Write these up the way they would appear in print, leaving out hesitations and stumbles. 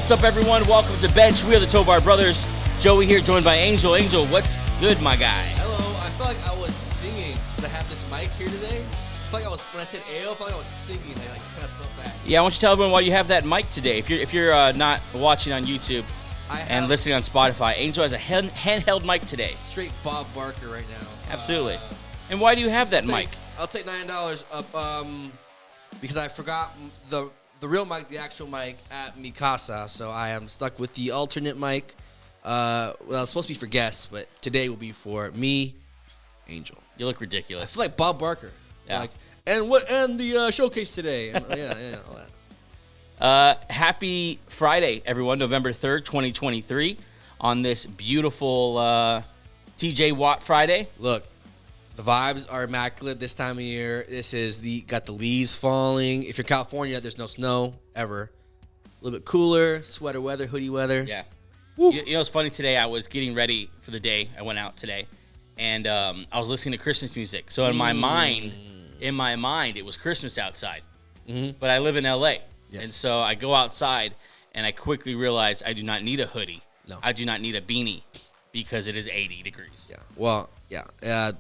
What's up, everyone? Welcome to Bench. We are the Tovar Brothers. Joey here, joined by Angel. Angel, what's good, my guy? Hello. I feel like I was singing because I have this mic here today. I feel like I was, when I said AO, I felt like I was singing. I kind of felt back. Yeah, I want you to tell everyone why you have that mic today. If you're not watching on YouTube and listening on Spotify, Angel has a handheld mic today. Straight Bob Barker right now. Absolutely. And why do you have that mic? I'll take $9 up because I forgot the real mic, the actual mic at Mikasa, so I am stuck with the alternate mic. Well, it's supposed to be for guests, but today will be for me, Angel. You look I ridiculous. feel like Bob Barker. Yeah. And the showcase today. And, yeah, all that. Happy Friday, everyone, November 3rd, 2023, on this beautiful TJ Watt Friday. Look, the vibes are immaculate this time of year. This is got the leaves falling. If you're in California, there's no snow ever. A little bit cooler, sweater weather, hoodie weather. Yeah. You know, it's funny today. I was getting ready for the day. I went out today, and I was listening to Christmas music. So in my mind, it was Christmas outside. Mm-hmm. But I live in LA, Yes. and so I go outside, and I quickly realize I do not need a hoodie. No. I do not need a beanie because it is 80 degrees. Yeah. Well, yeah.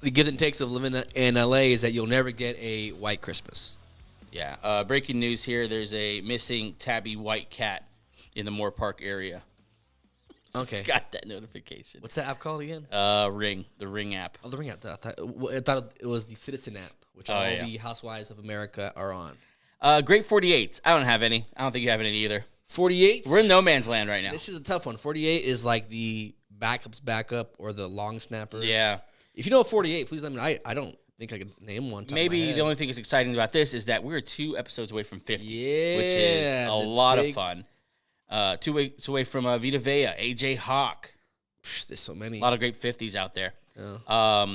The give and takes of living in LA is that you'll never get a white Christmas. Yeah. Breaking news here: there's a missing tabby white cat in the Moore Park area. Okay. Got that notification. What's that app called again? Ring, the Ring app. Oh, the Ring app. I thought it was the Citizen app, which all the Housewives of America are on. Great 48. I don't have any. I don't think you have any either. 48? We're in no man's land right now. This is a tough one. 48 is like the backup or the long snapper. Yeah. If you know 48, please let me know. I don't think I could name one. Maybe the only thing that's exciting about this is that we're 2 episodes away from 50, Yeah, which is a lot of fun. 2 weeks away from Vita Vea, AJ Hawk. There's so many. A lot of great 50s out there. Yeah.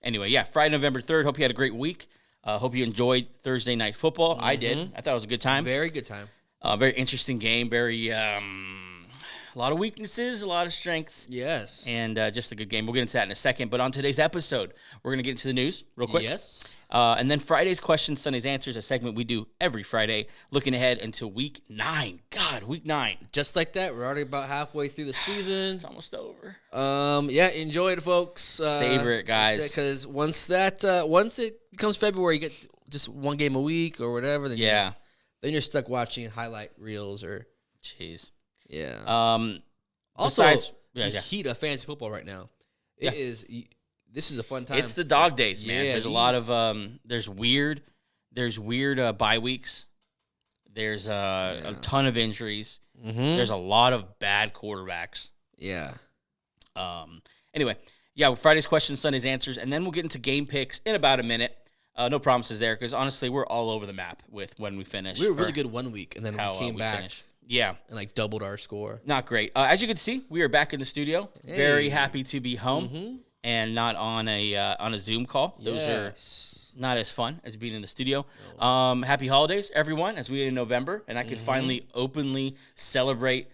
Anyway, yeah, Friday, November 3rd. Hope you had a great week. Hope you enjoyed Thursday Night Football. Mm-hmm. I did. I thought it was a good time. Very good time. Very interesting game. Very a lot of weaknesses, a lot of strengths. Yes. And just a good game. We'll get into that in a second. But on today's episode, we're going to get into the news real quick. Yes. And then Friday's questions, Sunday's answers, a segment we do every Friday, looking ahead into week 9. God, week 9. Just like that, we're already about halfway through the season. It's almost over. Yeah, enjoy it, folks. Savor it, guys. Because once it becomes February, you get just one game a week or whatever. Then then you're stuck watching highlight reels or. Jeez. Yeah. Also, the heat of fantasy football right now. This is a fun time. It's the dog days, man. Yeah, there's a lot of there's weird bye weeks. There's a ton of injuries. Mm-hmm. There's a lot of bad quarterbacks. Yeah. Anyway, yeah, Friday's questions, Sunday's answers, and then we'll get into game picks in about a minute. No promises there because honestly, we're all over the map with when we finish. We were really good one week, and then we came back. Finish. Yeah. And like doubled our score. Not great. As you can see, we are back in the studio. Hey. Very happy to be home and not on a Zoom call. Those are not as fun as being in the studio. No. Happy holidays, everyone, as we are in November, and I could finally openly celebrate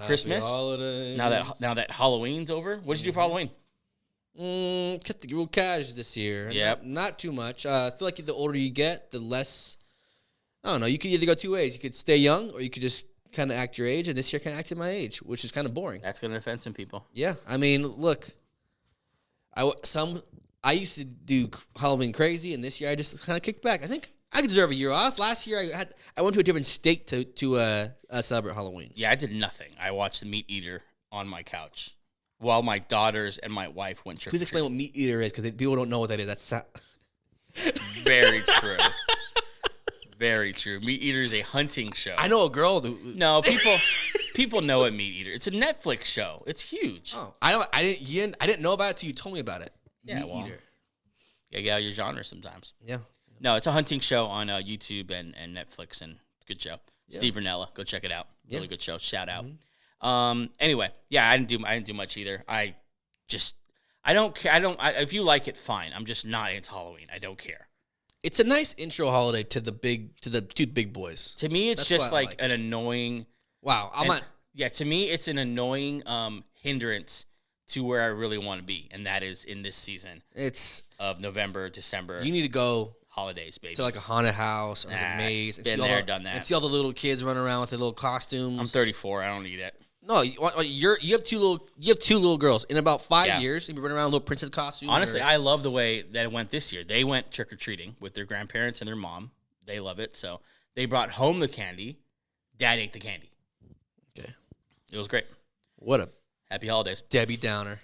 Christmas. Holidays. Now that Halloween's over. What did you do for Halloween? Kept the real cash this year. Yep. Not too much. I feel like the older you get, the less. I don't know. You could either go 2 ways. You could stay young, or you could just kind of act your age, and this year kind of acted my age, which is kind of boring. That's going to offend some people. Yeah, I mean, look, I used to do Halloween crazy, and this year I just kind of kicked back. I think I deserve a year off. Last year I went to a different state to celebrate Halloween. Yeah, I did nothing. I watched the Meat Eater on my couch while my daughters and my wife went trick-or-treating. Please explain what Meat Eater is, because people don't know what that is. That's very true. Very true. Meat Eater is a hunting show. I know a girl. No, people know what Meat Eater. It's a Netflix show. It's huge. Oh, I didn't know about it until you told me about it. Yeah, Meat Eater. Yeah, get out your genre sometimes. Yeah. No, it's a hunting show on YouTube and Netflix, and it's a good show. Yeah. Steve Ranella, go check it out. Really good show. Shout out. Mm-hmm. Anyway, yeah, I didn't do much either. I don't care. If you like it, fine. I'm just not into Halloween. I don't care. It's a nice intro holiday to the two big boys. To me, it's just like an annoying. Wow, Yeah, to me, it's an annoying hindrance to where I really want to be, and that is in this season. It's of November, December. You need to go holidays, baby. To like a haunted house or like a maze. Been there, done that. And see all the little kids running around with their little costumes. I'm 34. I don't need it. No, you have two little girls. In about 5 years, you'll be running around in little princess costumes. Honestly, I love the way that it went this year. They went trick-or-treating with their grandparents and their mom. They love it. So they brought home the candy. Dad ate the candy. Okay. It was great. What a happy holidays. Debbie Downer.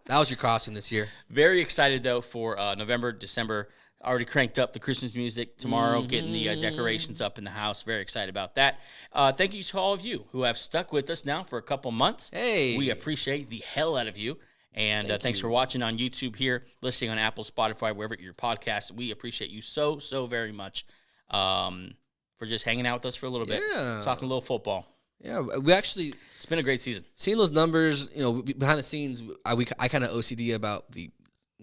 That was your costume this year. Very excited, though, for November, December. Already cranked up the Christmas music tomorrow, getting the decorations up in the house. Very excited about that. Thank you to all of you who have stuck with us now for a couple months. Hey. We appreciate the hell out of you. And thanks for watching on YouTube here, listening on Apple, Spotify, wherever your podcast. We appreciate you so, so very much for just hanging out with us for a little bit, talking a little football. Yeah, we actually... It's been a great season. Seeing those numbers, behind the scenes, I kind of OCD about the...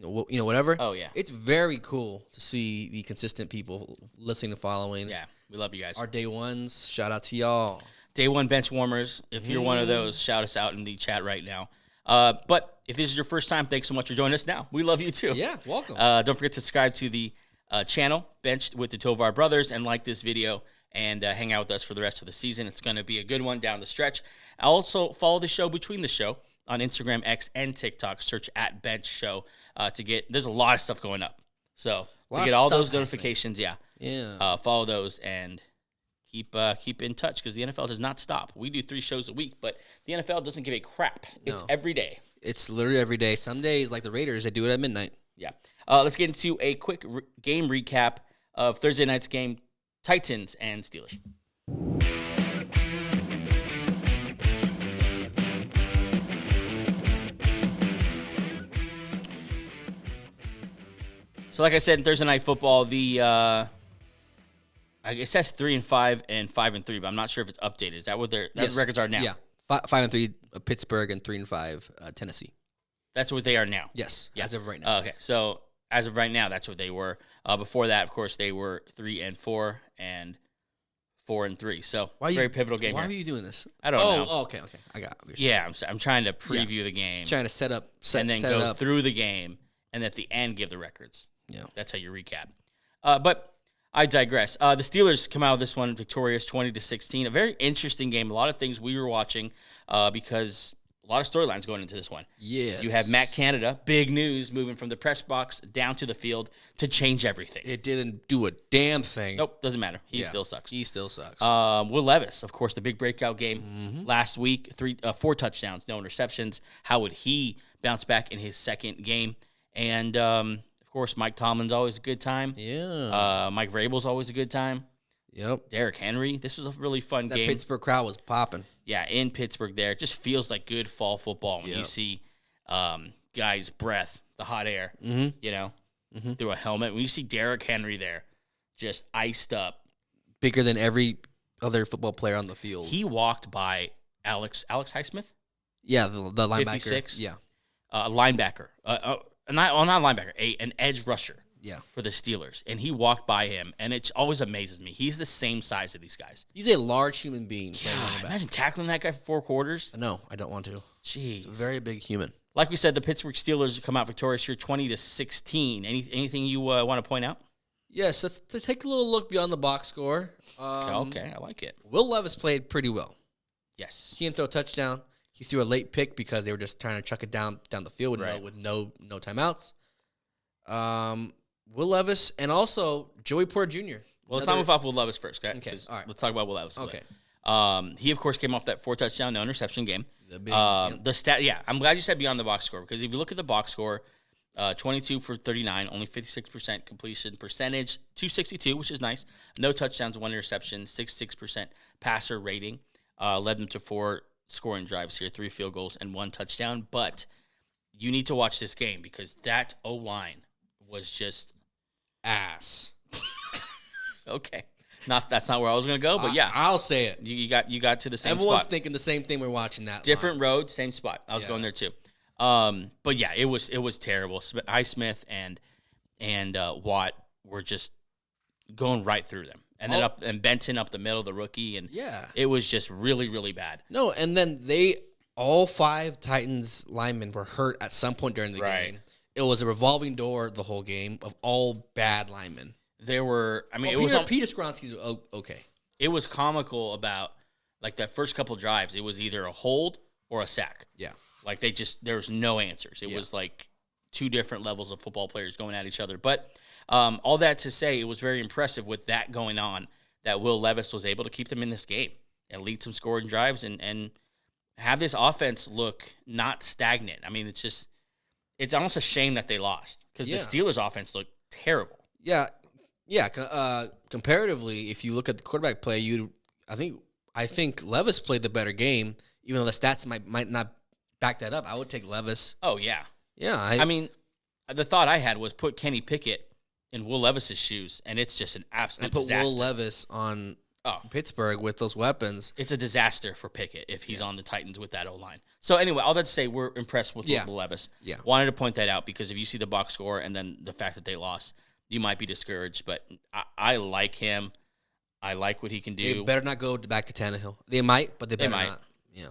whatever. Oh, yeah. It's very cool to see the consistent people listening and following. Yeah, we love you guys. Our day ones, shout out to y'all. Day one bench warmers. If you're one of those, shout us out in the chat right now. But if this is your first time, thanks so much for joining us now. We love you too. Yeah, welcome. Don't forget to subscribe to the channel, Benched with the Tovar Brothers, and like this video and hang out with us for the rest of the season. It's going to be a good one down the stretch. Also, follow the show between the show on Instagram, X, and TikTok. Search at Bench Show to get. There's a lot of stuff going up, so to get all those notifications, follow those and keep in touch because the NFL does not stop. We do 3 shows a week, but the NFL doesn't give a crap. It's every day. It's literally every day. Some days, like the Raiders, they do it at midnight. Yeah. Let's get into a quick game recap of Thursday night's game, Titans and Steelers. So, like I said, in Thursday Night Football, it says 3-5 and 5-3, but I'm not sure if it's updated. Is that what their records are now? Yeah, 5-3 Pittsburgh and 3-5 Tennessee. That's what they are now. Yes, yeah. As of right now. Okay, so as of right now, that's what they were. Before that, of course, they were 3-4 and 4-3. So very pivotal game. Why are you doing this? I don't know. Oh, okay. I got it. Yeah, I'm trying to preview the game. Trying to set and then go through the game, and at the end give the records. Yeah, that's how you recap. But I digress. The Steelers come out of this one victorious, 20-16. A very interesting game. A lot of things we were watching because a lot of storylines going into this one. Yes. You have Matt Canada, big news, moving from the press box down to the field to change everything. It didn't do a damn thing. Nope, doesn't matter. He still sucks. He still sucks. Will Levis, of course, the big breakout game last week, 4 touchdowns, no interceptions. How would he bounce back in his second game? And of course, Mike Tomlin's always a good time. Yeah. Mike Vrabel's always a good time. Yep. Derrick Henry. This was a really fun game. That Pittsburgh crowd was popping. Yeah, in Pittsburgh there. It just feels like good fall football when you see guys' breath, the hot air, through a helmet. When you see Derrick Henry there, just iced up. Bigger than every other football player on the field. He walked by Alex Highsmith? Yeah, the linebacker. 56? Yeah. Linebacker. Not linebacker, an edge rusher. Yeah. For the Steelers. And he walked by him, and it always amazes me. He's the same size as these guys. He's a large human being. God, imagine tackling that guy for 4 quarters. No, I don't want to. Jeez. He's a very big human. Like we said, the Pittsburgh Steelers come out victorious here 20-16. Anything you want to point out? Yes, let's take a little look beyond the box score. Okay, I like it. Will Levis played pretty well. Yes. He didn't throw a touchdown. He threw a late pick because they were just trying to chuck it down the field with no timeouts. Will Levis and also Joey Porter Jr. Well, let's not move off Will Levis first, okay? Okay, all right. Let's talk about Will Levis. Okay. He, of course, came off that 4 touchdown, no interception game. The stat, I'm glad you said beyond the box score because if you look at the box score, 22 for 39, only 56% completion percentage, 262, which is nice. No touchdowns, 1 interception, 66% passer rating. Led them to 4 scoring drives here, 3 field goals and 1 touchdown. But you need to watch this game because that O-line was just ass. Okay. That's not where I was going to go, but yeah. I'll say it. You got to the same Everyone's spot. thinking the same thing. We're watching that. Different road, same spot. I was going there too. But yeah, it was terrible. Highsmith and Watt were just going right through them. And then and Benton up the middle, the rookie, and it was just really, really bad. No, and then all 5 Titans linemen were hurt at some point during the game. It was a revolving door the whole game of all bad linemen. there were. I mean, Peter Skronsky's okay. It was comical about like that first couple drives. It was either a hold or a sack. Yeah, like there was no answers. It was like two different levels of football players going at each other. But all that to say, it was very impressive with that going on that Will Levis was able to keep them in this game and lead some scoring drives and have this offense look not stagnant. I mean, it's almost a shame that they lost because the Steelers' offense looked terrible. Yeah. Comparatively, if you look at the quarterback play, I think Levis played the better game, even though the stats might not back that up. I would take Levis. Oh yeah, yeah. I mean, the thought I had was put Kenny Pickett in Will Levis's shoes, and it's just an absolute disaster. Will Levis on Pittsburgh with those weapons. It's a disaster for Pickett if he's on the Titans with that O-line. So anyway, all that to say, we're impressed with Will Levis. Yeah. Wanted to point that out because if you see the box score and then the fact that they lost, you might be discouraged. But I like him. I like what he can do. They better not go back to Tannehill. They might, but they better not. Yeah.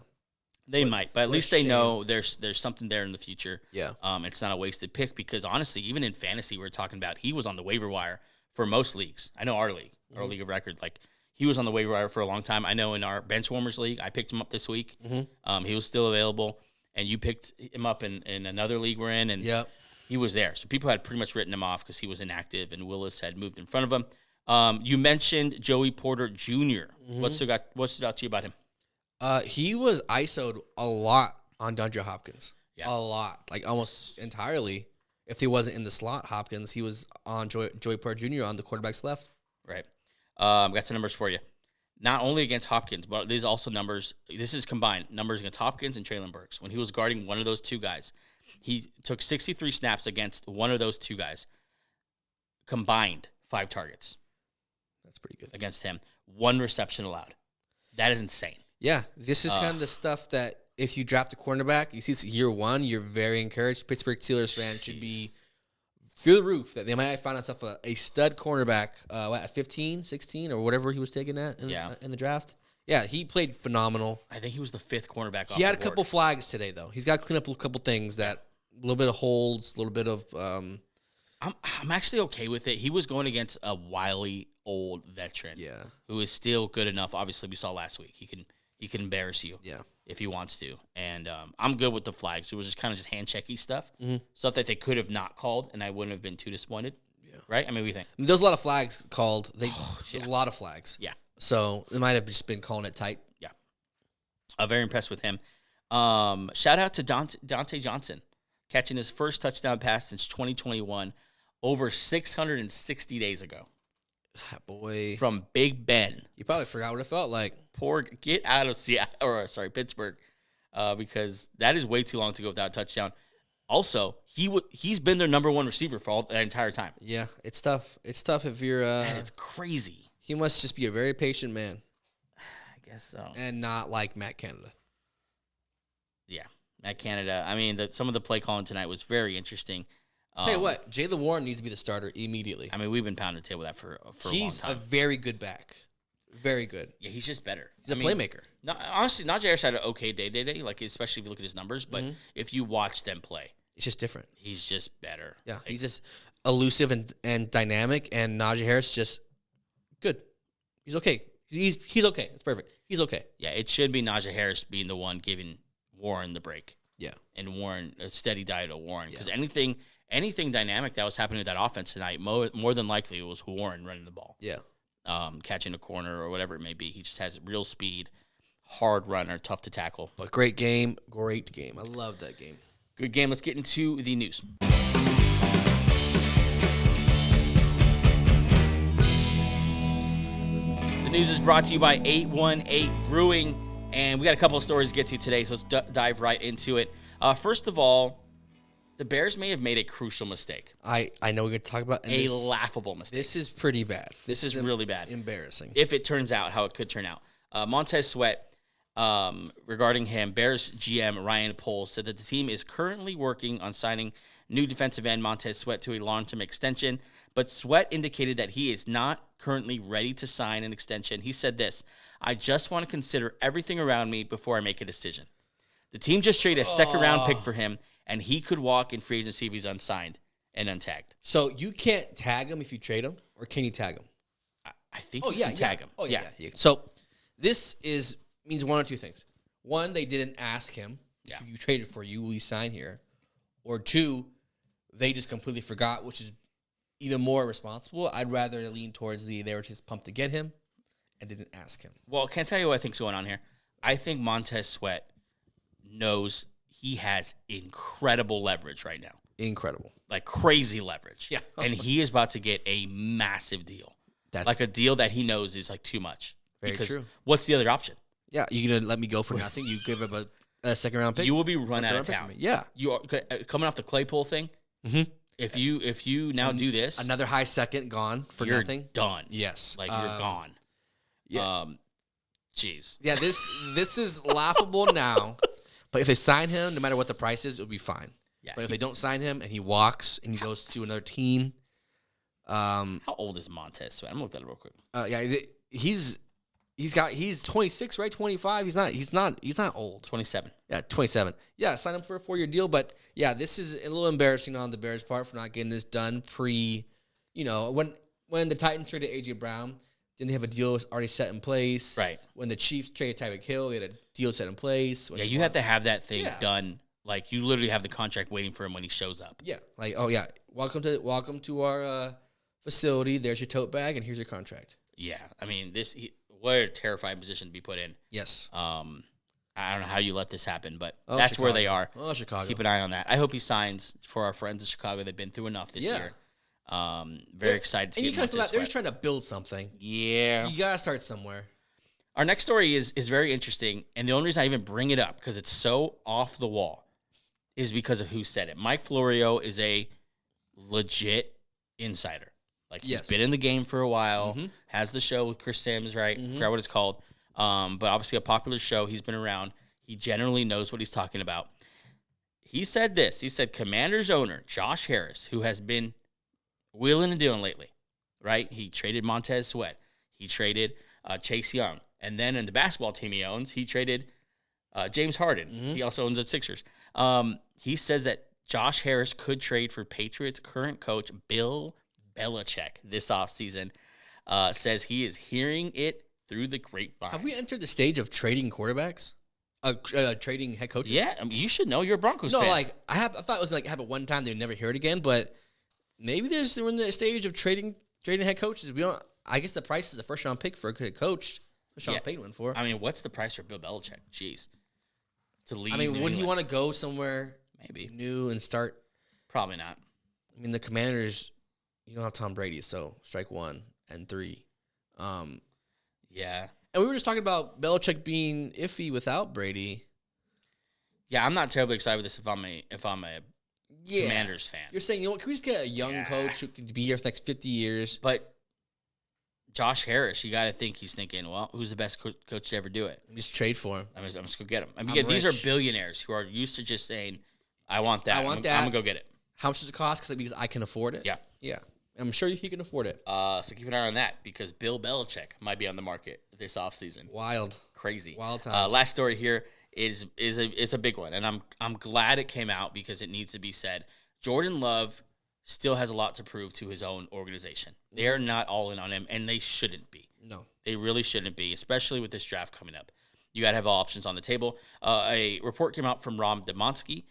They might, but at least they know there's something there in the future. Yeah. It's not a wasted pick because honestly, even in fantasy, we're talking about he was on the waiver wire for most leagues. I know our league, our league of record, like he was on the waiver wire for a long time. I know in our bench warmers league, I picked him up this week. He was still available, and you picked him up in another league we're in, and he was there. So people had pretty much written him off because he was inactive, and Willis had moved in front of him. You mentioned Joey Porter Jr. What stood out to you about him? He was ISO'd a lot on DeAndre Hopkins. Yeah. A lot. Like almost entirely. If he wasn't in the slot, Hopkins, he was on Joey Porter Jr. on the quarterback's left. Right. Got some numbers for you. Not only against Hopkins, but these also numbers. This is combined numbers against Hopkins and Traylon Burks. When he was guarding one of those two guys, he took 63 snaps against one of those two guys. Combined 5 targets. That's pretty good. Against him. 1 reception allowed. That is insane. Yeah, this is kind of the stuff that if you draft a cornerback, you see it's year 1, you're very encouraged. Pittsburgh Steelers fans should be through the roof that they might find themselves a stud cornerback at 15, 16, or whatever he was taken at in the draft. Yeah, he played phenomenal. I think he was the 5th cornerback. He had a couple flags today, though. He's got to clean up a couple things that a little bit of holds, a little bit of. I'm actually okay with it. He was going against a wily old veteran, who is still good enough. Obviously, we saw last week he can embarrass you, if he wants to. And I'm good with the flags. It was just kind of just hand checky stuff, stuff that they could have not called, and I wouldn't have been too disappointed. Yeah, right. I mean, what do you think? There's a lot of flags called. There's a lot of flags. Yeah. So they might have just been calling it tight. Yeah. Very impressed with him. Shout out to Dante Johnson catching his first touchdown pass since 2021, over 660 days ago. Boy, from Big Ben. You probably forgot what it felt like. Get out of Pittsburgh, because that is way too long to go without a touchdown. Also, he's been their number 1 receiver for the entire time. Yeah, it's tough. It's tough if you're. Man, it's crazy. He must just be a very patient man. I guess so. And not like Matt Canada. Yeah, Matt Canada. I mean, some of the play calling tonight was very interesting. Tell you what, Jaylen Warren needs to be the starter immediately. I mean, we've been pounding the table with that for a long time. He's a very good back. Very good. Yeah, he's just better. He's a playmaker. Honestly, Najee Harris had an okay day, like especially if you look at his numbers. But if you watch them play, it's just different. He's just better. Yeah, he's just elusive and dynamic, and Najee Harris just good. He's okay. He's okay. It's perfect. He's okay. Yeah, it should be Najee Harris being the one giving Warren the break. Yeah, and Warren a steady diet of Warren, because anything dynamic that was happening with that offense tonight, more than likely it was Warren running the ball. Yeah. Catching a corner or whatever it may be. He just has real speed, hard runner, tough to tackle. But great game. I love that game. Good game. Let's get into the news. The news is brought to you by 818 Brewing, and we got a couple of stories to get to today, so let's dive right into it. First of all, the Bears may have made a crucial mistake. I know we're going to talk about laughable mistake. This is pretty bad. This is really bad. Embarrassing. If it turns out how it could turn out. Montez Sweat, regarding him, Bears GM Ryan Poles said that the team is currently working on signing new defensive end Montez Sweat to a long-term extension, but Sweat indicated that he is not currently ready to sign an extension. He said this, "I just want to consider everything around me before I make a decision." The team just traded a second-round pick for him, and he could walk in free agency if he's unsigned. and untagged. So you can't tag him if you trade him, or can you tag him? I think you can tag him. Oh, yeah. So this means one or two things. One, they didn't ask him if you traded for you, will you sign here? Or two, they just completely forgot, which is even more responsible. I'd rather lean towards they were just pumped to get him and didn't ask him. Well, can I tell you what I think's going on here? I think Montez Sweat knows he has incredible leverage right now. Incredible. Like crazy leverage. Yeah. And he is about to get a massive deal. That's like a deal that he knows is like too much. Very true. What's the other option? Yeah, you're going to let me go for nothing? You give up a second-round pick? You will be run out of town. Yeah. You are coming off the Claypool thing. Mm-hmm. If you now do this, another high second gone for you're nothing. Done. Yes, like you're gone. Yeah. Jeez. Yeah. This is laughable now, but if they sign him, no matter what the price is, it'll be fine. Yeah. But if they don't sign him and he walks and he goes to another team, how old is Montez Sweat? I'm gonna look that up real quick. Yeah, he's 26, right? 25. He's not old. 27. Yeah, 27. Yeah, sign him for a 4-year deal. But yeah, this is a little embarrassing on the Bears' part for not getting this done when the Titans traded AJ Brown, didn't they have a deal already set in place? Right. When the Chiefs traded Tyreek Hill, they had a deal set in place. Yeah, you have to have that thing done. Like you literally have the contract waiting for him when he shows up. Yeah. Like, oh yeah, welcome to our facility. There's your tote bag, and here's your contract. Yeah, I mean what a terrifying position to be put in. Yes. I don't know how you let this happen, but that's Chicago. Where they are. Oh, Chicago. Keep an eye on that. I hope he signs for our friends in Chicago. They've been through enough this year. Very excited to get him. They're just trying to build something. Yeah. You got to start somewhere. Our next story is very interesting, and the only reason I even bring it up, because it's so off the wall, is because of who said it. Mike Florio is a legit insider. Like, he's been in the game for a while, has the show with Chris Sims, right? Forgot what it's called. But obviously a popular show. He's been around. He generally knows what he's talking about. He said this. He said Commanders owner Josh Harris, who has been wheeling and dealing lately, right? He traded Montez Sweat. He traded Chase Young. And then in the basketball team he owns, he traded James Harden. He also owns the Sixers. He says that Josh Harris could trade for Patriots current coach Bill Belichick this offseason. Says he is hearing it through the grapevine. Have we entered the stage of trading quarterbacks? Trading head coaches? Yeah, I mean, you should know. You're a Broncos fan. No, like I thought it was like happened one time, they'd never hear it again. But maybe we're in the stage of trading head coaches. We don't. I guess the price is a first round pick for a good coach. Sean Payton went for. I mean, what's the price for Bill Belichick? Jeez, to leave. I mean, would he want to go somewhere maybe new and start? Probably not. I mean, the Commanders. You don't have Tom Brady, so strike 1 and 3. Yeah. And we were just talking about Belichick being iffy without Brady. Yeah, I'm not terribly excited with this if I'm a Commanders fan. You're saying, you know what, can we just get a young coach who could be here for the next 50 years? But Josh Harris, you got to think he's thinking, well, who's the best coach to ever do it? Just trade for him. I'm just going to go get him. I mean, these are billionaires who are used to just saying, I want that. I'm going to go get it. How much does it cost? Because I can afford it? Yeah. Yeah. I'm sure he can afford it. So keep an eye on that because Bill Belichick might be on the market this offseason. Wild. Crazy. Wild times. Last story here is a big one, and I'm glad it came out because it needs to be said. Jordan Love still has a lot to prove to his own organization. They are not all in on him, and they shouldn't be. No. They really shouldn't be, especially with this draft coming up. You got to have all options on the table. A report came out from Ron Demonsky.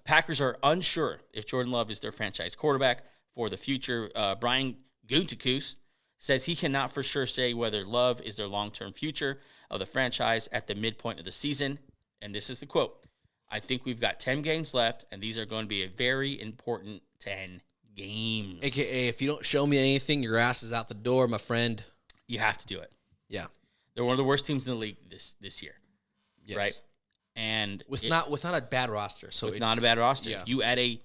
Packers are unsure if Jordan Love is their franchise quarterback for the future. Brian Gutekunst says he cannot for sure say whether Love is their long-term future of the franchise at the midpoint of the season. And this is the quote. I think we've got 10 games left, and these are going to be a very important 10 games. AKA, if you don't show me anything, your ass is out the door, my friend. You have to do it. Yeah. They're one of the worst teams in the league this year. Yes. Right? And with not a bad roster. So it's not a bad roster. Yeah. If you add a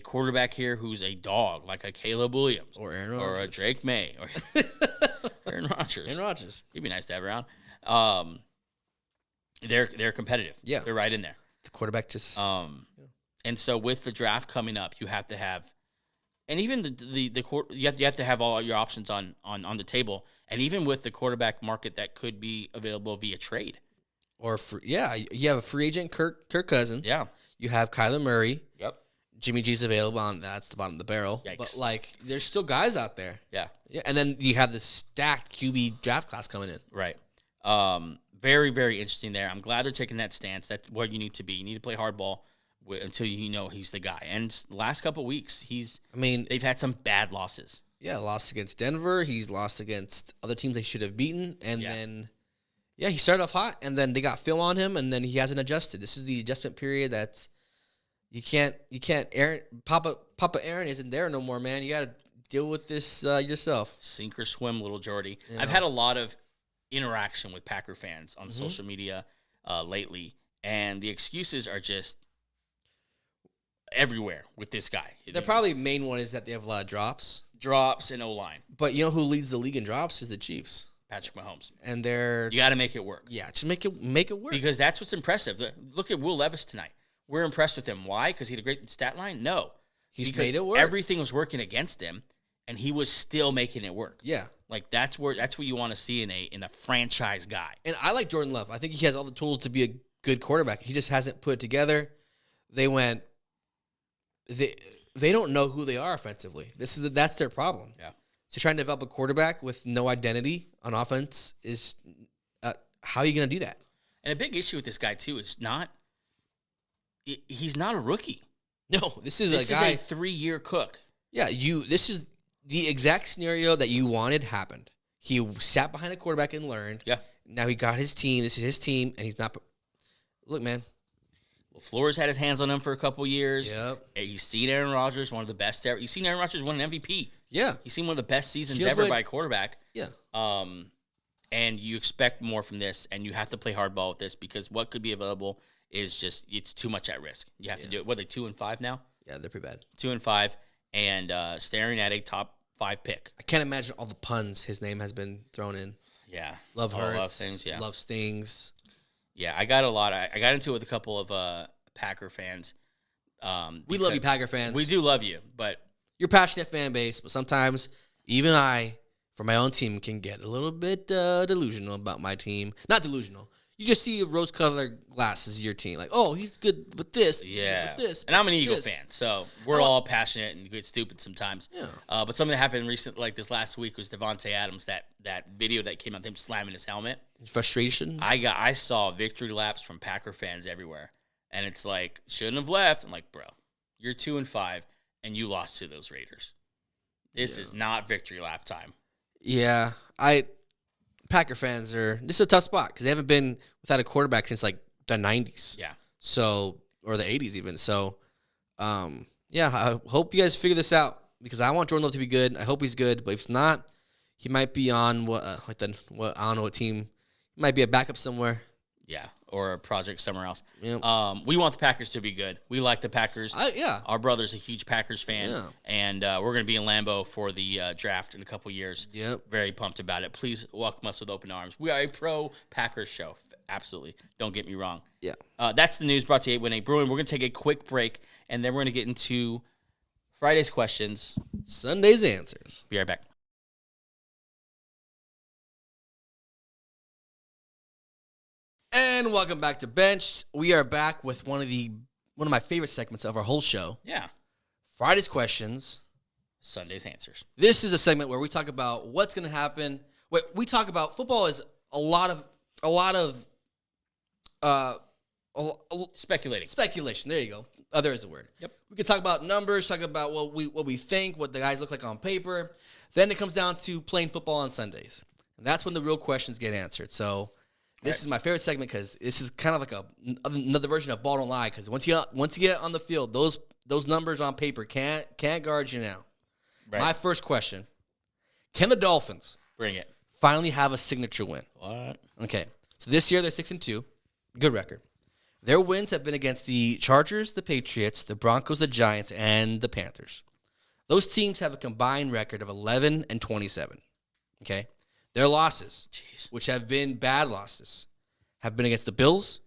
quarterback here who's a dog, like a Caleb Williams. Or Aaron Rodgers. Or a Drake May. Or Aaron Rodgers. Aaron Rodgers. He'd be nice to have around. They're competitive. Yeah. They're right in there. The quarterback just... And so with the draft coming up, you have to have... And even you have to have all your options on the table. And even with the quarterback market that could be available via trade. Or, you have a free agent, Kirk Cousins. Yeah. You have Kyler Murray. Yep. Jimmy G's available, and that's the bottom of the barrel. Yikes. But, like, there's still guys out there. Yeah. And then you have the stacked QB draft class coming in. Right. Very, very interesting there. I'm glad they're taking that stance. That's where you need to be. You need to play hardball until you know he's the guy. And the last couple of weeks, they've had some bad losses. Yeah, lost against Denver. He's lost against other teams they should have beaten. And then, he started off hot, and then they got film on him, and then he hasn't adjusted. This is the adjustment period that's you can't. Aaron, Papa Aaron isn't there no more, man. You got to deal with this yourself. Sink or swim, little Jordy. Yeah. I've had a lot of interaction with Packer fans on social media lately, and the excuses are just everywhere with this guy. The probably main one is that they have a lot of drops and O-line. But you know who leads the league in drops is the Chiefs. Patrick Mahomes. And you got to make it work. Yeah, just make it work. Because that's what's impressive. Look at Will Levis tonight. We're impressed with him. Why? Because he had a great stat line? No. He's made it work. Everything was working against him, and he was still making it work. Yeah. Like, that's what you want to see in a franchise guy. And I like Jordan Love. I think he has all the tools to be a good quarterback. He just hasn't put it together. They don't know who they are offensively. That's their problem. Yeah. So trying to develop a quarterback with no identity on offense is how are you going to do that? And a big issue with this guy too is he's not a rookie. No, this is a guy 3-year cook. Yeah, this is the exact scenario that you wanted happened. He sat behind a quarterback and learned. Yeah. Now he got his team. This is his team, and he's not. Look, man. Flores had his hands on him for a couple years. Yep. You've seen Aaron Rodgers, one of the best ever. You've seen Aaron Rodgers win an MVP. Yeah. You've seen one of the best seasons ever by a quarterback. Yeah. And you expect more from this, and you have to play hardball with this because what could be available is just it's too much at risk. You have to do it. What are they 2-5 now? Yeah, they're pretty bad. 2-5, and staring at a top 5 pick. I can't imagine all the puns his name has been thrown in. Yeah. Love hurts. Love things. Yeah. Love stings. Yeah, I got a lot. I got into it with a couple of Packer fans. We love you, Packer fans. We do love you, but you're a passionate fan base. But sometimes even I, for my own team, can get a little bit delusional about my team. Not delusional. You just see rose-colored glasses of your team. Like, oh, he's good with this. Yeah. With this. And I'm an Eagle fan, so we're all passionate and get stupid sometimes. Yeah. But something that happened recently, like this last week, was Devontae Adams, that video that came out of him slamming his helmet. Frustration. I saw victory laps from Packer fans everywhere. And it's like, shouldn't have left. I'm like, bro, you're 2-5, and you lost to those Raiders. This is not victory lap time. Yeah. Packer fans this is a tough spot because they haven't been without a quarterback since like the 90s. Yeah. So, or the 80s even. So, I hope you guys figure this out because I want Jordan Love to be good. I hope he's good, but if it's not, he might be on I don't know what team. He might be a backup somewhere. Yeah, or a project somewhere else. Yep. We want the Packers to be good. We like the Packers. Yeah. Our brother's a huge Packers fan, Yeah. and we're going to be in Lambeau for the draft in a couple years. Yep. Very pumped about it. Please welcome us with open arms. We are a pro-Packers show. Absolutely. Don't get me wrong. Yeah. That's the news brought to you 818 Brewing. We're going to take a quick break, and then we're going to get into Friday's questions. Sunday's answers. Be right back. And welcome back to Bench. We are back with one of my favorite segments of our whole show. Yeah. Friday's questions. Sunday's answers. This is a segment where we talk about what's going to happen. What we talk about football is a lot of Speculating. Speculation. There you go. There is a word. Yep. We can talk about numbers, talk about what we think, what the guys look like on paper. Then it comes down to playing football on Sundays. And that's when the real questions get answered. So this is my favorite segment because this is kind of like another version of Ball Don't Lie. Because once you get on the field, those numbers on paper can't guard you now. Right. My first question: can the Dolphins Bring it. finally have a signature win? What? Okay, so this year they're 6-2, good record. Their wins have been against the Chargers, the Patriots, the Broncos, the Giants, and the Panthers. Those teams have a combined record of 11-27. Okay. Their losses, which have been bad losses, have been against the Bills,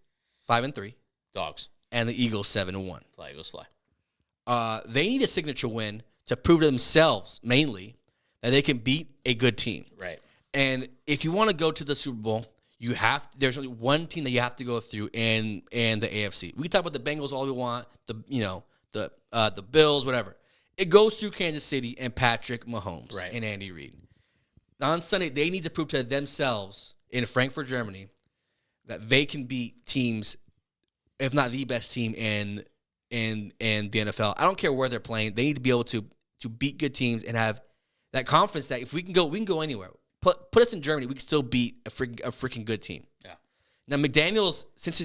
5-3, Dogs. and the Eagles, 7-1. Fly, Eagles, fly. They need a signature win to prove to themselves, mainly, that they can beat a good team. Right. And if you want to go to the Super Bowl, there's only one team that you have to go through in the AFC. We can talk about the Bengals all we want, the the Bills, whatever. It goes through Kansas City and Patrick Mahomes and Andy Reid. On Sunday, they need to prove to themselves in Frankfurt, Germany, that they can beat teams, if not the best team in the NFL. I don't care where they're playing. They need to be able to beat good teams and have that confidence that if we can go anywhere. Put us in Germany, we can still beat a freaking good team. Yeah. Now McDaniels, since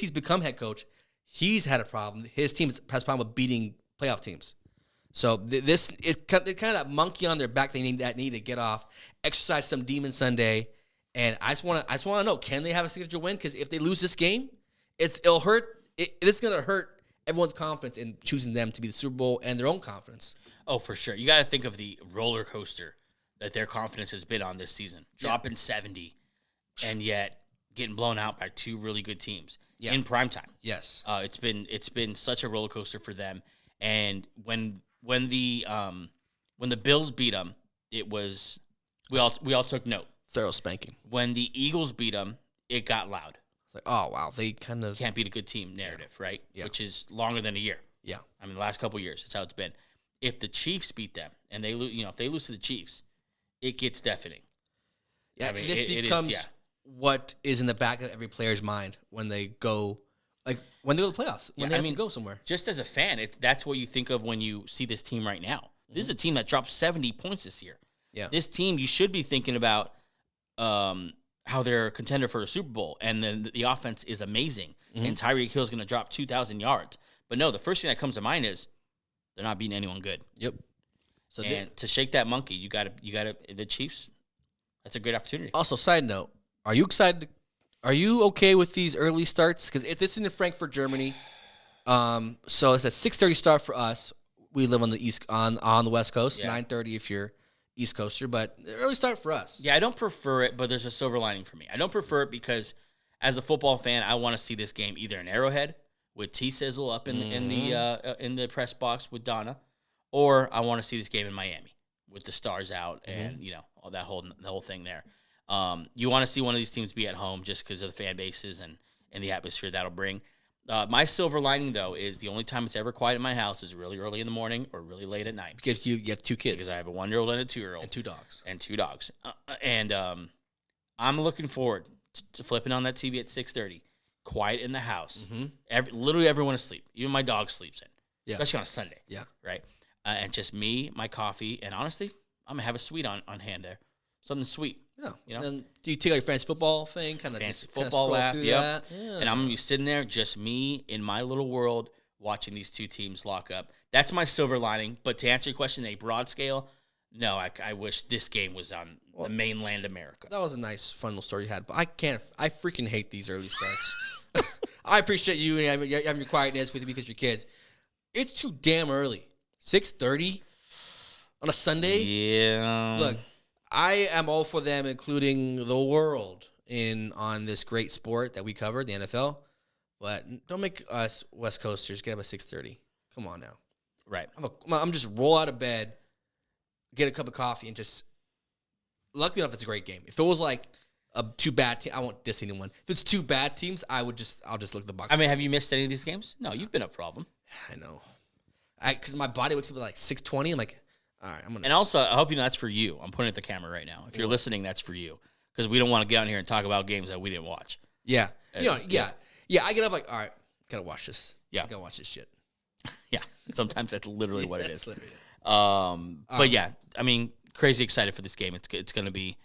he's become head coach, he's had a problem. His team has a problem with beating playoff teams. So this is kind of that monkey on their back they need to get off, exercise some demon Sunday, and I just want to know, can they have a signature win? Because if they lose this game, it'll hurt. It's going to hurt everyone's confidence in choosing them to be the Super Bowl and their own confidence. Oh, for sure. You got to think of the roller coaster that their confidence has been on this season, dropping 70, and yet getting blown out by two really good teams in primetime. Yes, it's been such a roller coaster for them, and when the Bills beat them, it was we all took note. Thorough spanking. When the Eagles beat them, it got loud. Like, oh wow, they kind of can't beat a good team narrative, right? Yeah. Which is longer than a year. Yeah, I mean the last couple of years, that's how it's been. If the Chiefs beat them and they lose, if they lose to the Chiefs, it gets deafening. Yeah, I mean, this becomes what is in the back of every player's mind when they go, when they go to the playoffs, when they have to go somewhere. Just as a fan, that's what you think of when you see this team right now. Mm-hmm. This is a team that dropped 70 points this year. Yeah, this team, you should be thinking about how they're a contender for a Super Bowl, and then the offense is amazing, and Tyreek Hill is going to drop 2,000 yards. But no, the first thing that comes to mind is they're not beating anyone good. Yep. So to shake that monkey, you got to the Chiefs. That's a great opportunity. Also, side note, are you excited? Are you okay with these early starts? Because if this is in Frankfurt, Germany, so it's a 6:30 start for us. We live on the on the West Coast. 9:30 if you're East Coaster, but early start for us. Yeah, I don't prefer it, but there's a silver lining for me. I don't prefer it because as a football fan, I want to see this game either in Arrowhead with T-Sizzle up in the press box with Donna, or I want to see this game in Miami with the stars out and all the whole thing there. You want to see one of these teams be at home just because of the fan bases and the atmosphere that'll bring. My silver lining, though, is the only time it's ever quiet in my house is really early in the morning or really late at night. Because you have two kids. Because I have a 1-year-old and a 2-year-old. And two dogs. I'm looking forward to flipping on that TV at 6:30. Quiet in the house. Mm-hmm. Literally everyone asleep. Even my dog sleeps in. Yeah. Especially on a Sunday. Yeah. Right? And just me, my coffee, and honestly, I'm going to have a sweet on hand there. Something sweet. Yeah. And then do you take your fantasy football thing? Fantasy football app, yeah. And I'm going to be sitting there, just me in my little world, watching these two teams lock up. That's my silver lining. But to answer your question, a broad scale, no, I wish this game was on the mainland America. That was a nice, fun little story you had. But I freaking hate these early starts. I appreciate you having your quietness with me because your kids. It's too damn early. 6:30 on a Sunday? Yeah. Look, I am all for them including the world on this great sport that we cover, the NFL. But don't make us West Coasters get up at 6:30. Come on now. Right. I'm just roll out of bed, get a cup of coffee, and just. Luckily enough, it's a great game. If it was like two bad teams, I won't diss anyone. If it's two bad teams, I'll just look at the box. I mean, have you missed any of these games? No, you've been up for all of them. I know. Because my body wakes up at like 6:20. I'm like, all right, I'm gonna. And also, I hope you know that's for you. I'm pointing at the camera right now. If you're listening, that's for you because we don't want to get on here and talk about games that we didn't watch. Yeah, yeah. I get up like, all right, gotta watch this. Yeah, gotta watch this shit. Yeah, sometimes that's literally what it is. Literally. But yeah, I mean, crazy excited for this game. It's gonna be,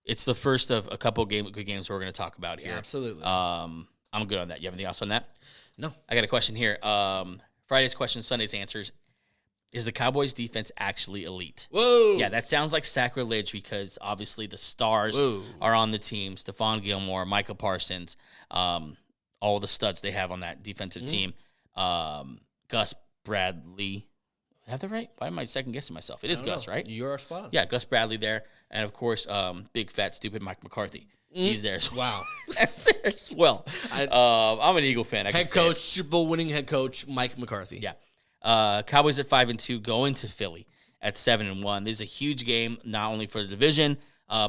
it's the first of a couple good games we're gonna talk about here. Yeah, absolutely. I'm good on that. You have anything else on that? No. I got a question here. Friday's questions, Sunday's answers. Is the Cowboys' defense actually elite? Whoa. Yeah, that sounds like sacrilege because obviously the stars are on the team. Stephon Gilmore, Micah Parsons, all the studs they have on that defensive team. Gus Bradley. Have that right? Why am I second guessing myself? It is Gus, right? You're spot on. Yeah, Gus Bradley there. And, of course, big, fat, stupid Mike McCarthy. He's there as well. Wow. That's there as well. I'm an Eagle fan. Head coach, Super Bowl winning head coach, Mike McCarthy. Yeah. Cowboys at 5-2, going to Philly at 7-1. This is a huge game, not only for the division,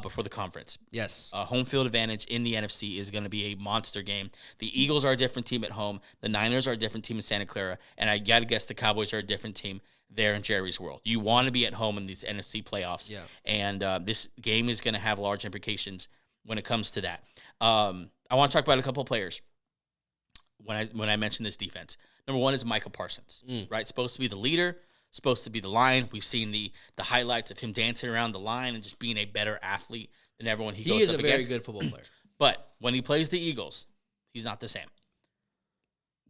before the conference. Yes. Home field advantage in the NFC is going to be a monster game. The Eagles are a different team at home. The Niners are a different team in Santa Clara. And I got to guess the Cowboys are a different team there in Jerry's world. You want to be at home in these NFC playoffs. Yeah. And this game is going to have large implications when it comes to that. I want to talk about a couple of players when I mention this defense. Number one is Micah Parsons, right? Supposed to be the leader, supposed to be the line. We've seen the highlights of him dancing around the line and just being a better athlete than everyone he goes up against. He is a very good football player. But when he plays the Eagles, he's not the same.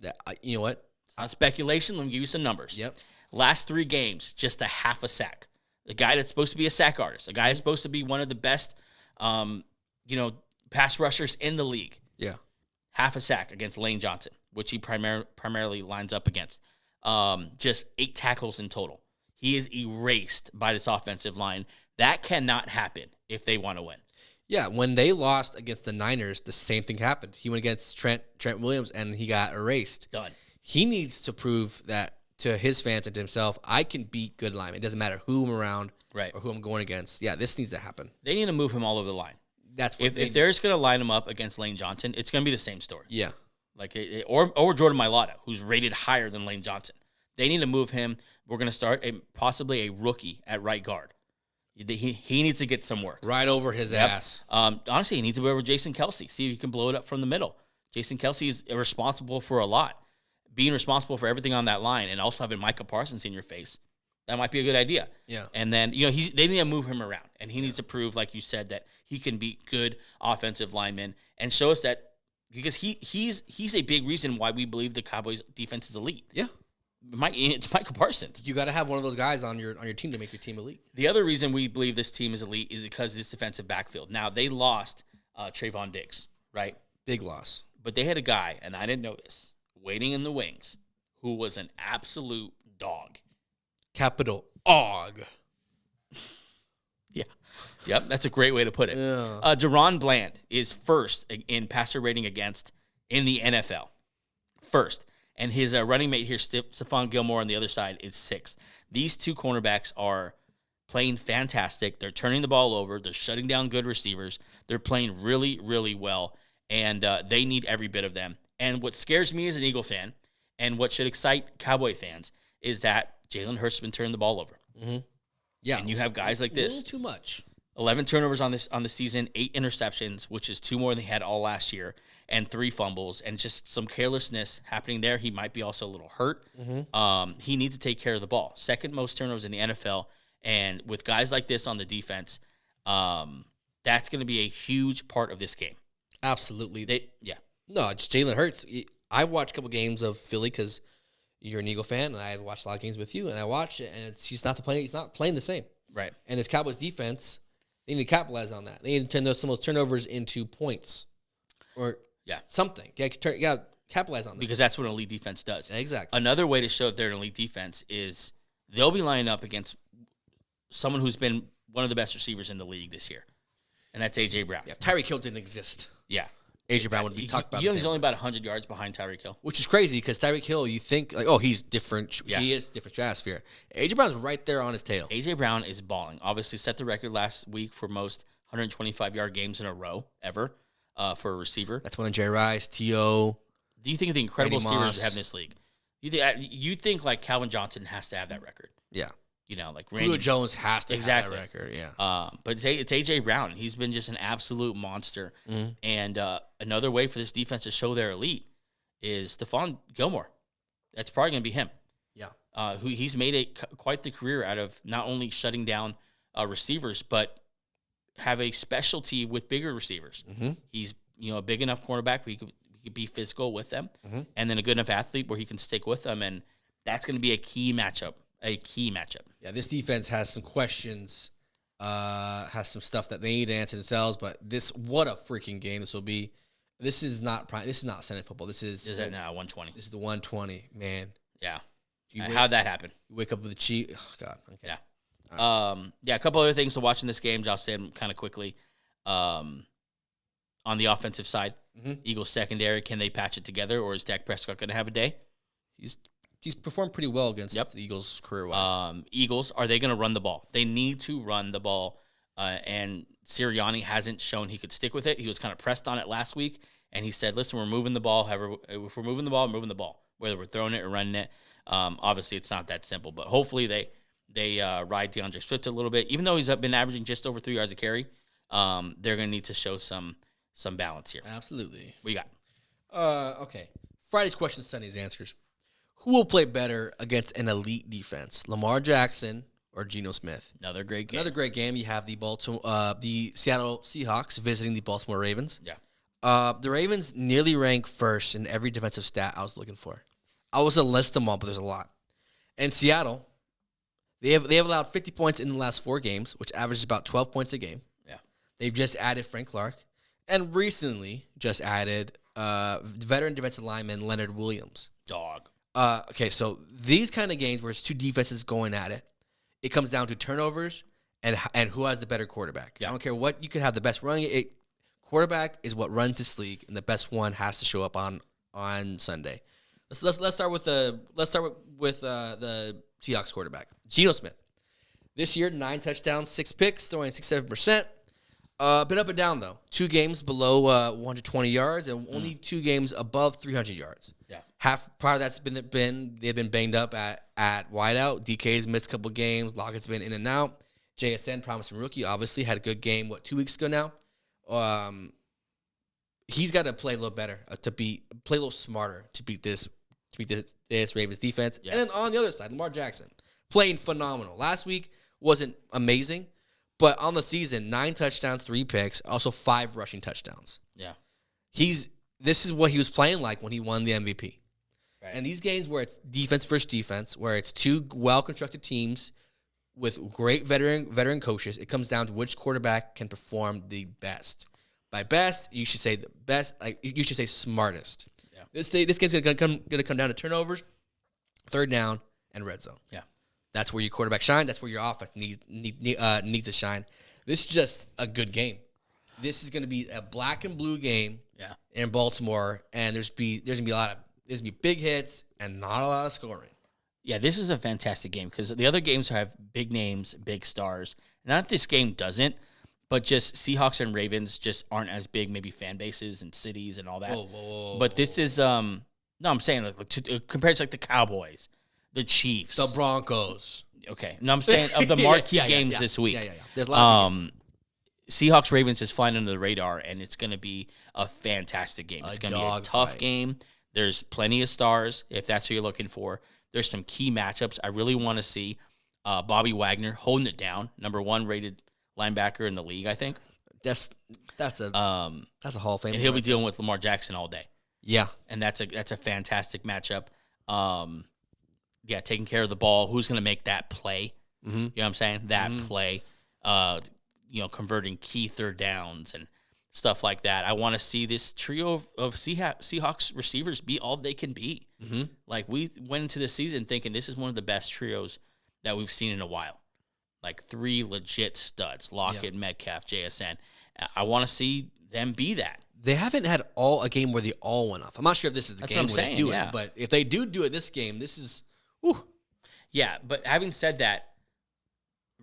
Yeah, you know what? It's not speculation. Let me give you some numbers. Yep. Last 3 games, just a half a sack. The guy that's supposed to be a sack artist, a guy that's supposed to be one of the best, pass rushers in the league. Yeah. Half a sack against Lane Johnson, which he primarily lines up against. Just 8 tackles in total. He is erased by this offensive line. That cannot happen if they want to win. Yeah, when they lost against the Niners, the same thing happened. He went against Trent Williams, and he got erased. Done. He needs to prove that to his fans and to himself, I can beat good linemen. It doesn't matter who I'm around or who I'm going against. Yeah, this needs to happen. They need to move him all over the line. That's what if they're just going to line him up against Lane Johnson, it's going to be the same story. Yeah. Or Jordan Mailata, who's rated higher than Lane Johnson. They need to move him. We're going to start possibly a rookie at right guard. He needs to get some work. Right over his ass. Honestly, he needs to go over Jason Kelce. See if he can blow it up from the middle. Jason Kelce is responsible for a lot. Being responsible for everything on that line and also having Micah Parsons in your face, that might be a good idea. Yeah. And then, they need to move him around. And he needs to prove, like you said, that he can beat good offensive linemen and show us that because he's a big reason why we believe the Cowboys defense is elite. Yeah. It's Micah Parsons. You got to have one of those guys on your team to make your team elite. The other reason we believe this team is elite is because of this defensive backfield. Now, they lost Trayvon Diggs, right? Big loss. But they had a guy, and I didn't know this, waiting in the wings, who was an absolute dog. Capital Og. Yeah. Yep, that's a great way to put it. Yeah. Deron Bland is first in passer rating against in the NFL. First. And his running mate here, Stephon Gilmore, on the other side is 6th. These 2 cornerbacks are playing fantastic. They're turning the ball over. They're shutting down good receivers. They're playing really, really well, and they need every bit of them. And what scares me as an Eagle fan and what should excite Cowboy fans is that Jalen Hurts has been turning the ball over. Mm-hmm. Yeah. And you have guys like this. A little too much. 11 turnovers on the season, 8 interceptions, which is 2 more than he had all last year, and 3 fumbles, and just some carelessness happening there. He might be also a little hurt. Mm-hmm. He needs to take care of the ball. 2nd most turnovers in the NFL, and with guys like this on the defense, that's going to be a huge part of this game. Absolutely. No, it's Jalen Hurts. I've watched a couple games of Philly because you're an Eagle fan, and I've watched a lot of games with you, and I watch it, and he's not playing the same. Right. And this Cowboys defense, they need to capitalize on that. They need to turn some of those turnovers into points or something. Yeah, capitalize on that. Because that's what an elite defense does. Exactly. Another way to show that they're an elite defense is they'll be lining up against someone who's been one of the best receivers in the league this year, and that's A.J. Brown. Yeah, if Tyreek Hill didn't exist. Yeah. A.J. Brown would be talked about. He's only about 100 yards behind Tyreek Hill. Which is crazy because Tyreek Hill, you think, he's different. Yeah. He is different stratosphere. A.J. Brown's right there on his tail. A.J. Brown is balling. Obviously set the record last week for most 125-yard games in a row ever for a receiver. That's one of Jerry Rice, T.O. Do you think of the incredible receivers we have in this league? You think like Calvin Johnson has to have that record? Yeah. Like Julio Jones has to have that record, yeah. But it's A.J. Brown. He's been just an absolute monster. Mm-hmm. And another way for this defense to show they're elite is Stephon Gilmore. That's probably going to be him. Yeah. Who he's made quite the career out of not only shutting down receivers, but have a specialty with bigger receivers. Mm-hmm. He's a big enough cornerback where he could be physical with them, mm-hmm. and then a good enough athlete where he can stick with them, and that's going to be a key matchup. Yeah, this defense has some questions, has some stuff that they need to answer themselves. But what a freaking game this will be. This is not Sunday football. This is that now 120. This is the 120, man. Yeah. How'd that happen? You wake up with the cheat. Oh God. Okay. Yeah. Right. A couple other things to watch in this game. I'll say them kind of quickly. On the offensive side, mm-hmm. Eagles secondary, can they patch it together, or is Dak Prescott going to have a day? He's performed pretty well against the Eagles career-wise. Eagles, are they going to run the ball? They need to run the ball, and Sirianni hasn't shown he could stick with it. He was kind of pressed on it last week, and he said, listen, we're moving the ball. However, if we're moving the ball, moving the ball, whether we're throwing it or running it. Obviously, it's not that simple, but hopefully they ride DeAndre Swift a little bit. Even though he's been averaging just over 3 yards a carry, they're going to need to show some balance here. Absolutely. What you got? Okay. Friday's questions, Sunday's answers. Who will play better against an elite defense, Lamar Jackson or Geno Smith? Another great game. Another great game. You have the Seattle Seahawks visiting the Baltimore Ravens. Yeah. The Ravens nearly rank first in every defensive stat I was looking for. I wasn't list them all, but there's a lot. And Seattle, they have allowed 50 points in the last 4 games, which averages about 12 points a game. Yeah. They've just added Frank Clark, and recently just added veteran defensive lineman Leonard Williams. Dog. Okay, so these kind of games where it's two defenses going at it, it comes down to turnovers and who has the better quarterback. Yeah. I don't care what you can have the best running. Quarterback is what runs this league, and the best one has to show up on Sunday. Let's start with the Seahawks quarterback, Geno Smith. This year, 9 touchdowns, 6 picks, throwing 67%. Been up and down though. 2 games below 120 yards, and only 2 games above 300 yards. Yeah. Half part of that's they've been banged up at wideout. DK's missed a couple games. Lockett's been in and out. JSN, promising rookie, obviously had a good game. 2 weeks ago now. He's got to play a little better play a little smarter to beat this Ravens defense. Yeah. And then on the other side, Lamar Jackson playing phenomenal. Last week wasn't amazing, but on the season, 9 touchdowns, 3 picks, also 5 rushing touchdowns. Yeah, this is what he was playing like when he won the MVP. Right. And these games where it's defense versus defense, where it's 2 well-constructed teams with great veteran coaches, it comes down to which quarterback can perform the best. By best, you should say the best. Like you should say smartest. Yeah. This game's gonna come down to turnovers, 3rd down, and red zone. Yeah, that's where your quarterback shine. That's where your offense needs to shine. This is just a good game. This is gonna be a black and blue game. Yeah. In Baltimore, and there's gonna be big hits and not a lot of scoring. Yeah, this is a fantastic game because the other games have big names, big stars. Not that this game doesn't, but just Seahawks and Ravens just aren't as big, maybe fan bases and cities and all that. Whoa. But this is no, I'm saying compared to like the Cowboys, the Chiefs, the Broncos. Okay, no, I'm saying of the marquee games this week. Yeah. There's a lot of games. Seahawks Ravens is flying under the radar, and it's going to be a fantastic game. It's going to be a tough game. There's plenty of stars if that's who you're looking for. There's some key matchups. I really want to see Bobby Wagner holding it down, number 1 rated linebacker in the league, I think. That's a Hall of Fame. And he'll be dealing with Lamar Jackson all day. Yeah, and that's a fantastic matchup. Taking care of the ball. Who's going to make that play? Mm-hmm. You know what I'm saying? That play. Converting key 3rd downs and stuff like that. I want to see this trio of Seahawks receivers be all they can be. Mm-hmm. Like, we went into the season thinking this is one of the best trios that we've seen in a while. Like 3 legit studs, Lockett, Metcalf, JSN. I want to see them be that. They haven't had a game where they all went off. I'm not sure if this is the game where they do it, but if they do it this game, this is whew. Yeah, but having said that,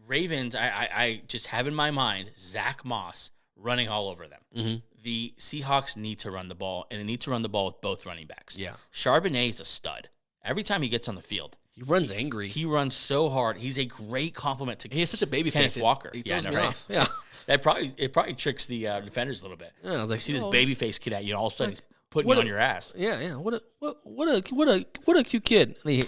Ravens, I just have in my mind Zach Moss running all over them. Mm-hmm. The Seahawks need to run the ball, and they need to run the ball with both running backs. Yeah. Charbonnet is a stud. Every time he gets on the field, he runs angry. He runs so hard. He's a great compliment to. He has such a baby Kenneth face. Walker. He throws me off. Yeah. It probably tricks the defenders a little bit. Yeah, I was like, you see this baby face kid at you, and all of a sudden he's putting you on your ass. Yeah. What a cute kid. And he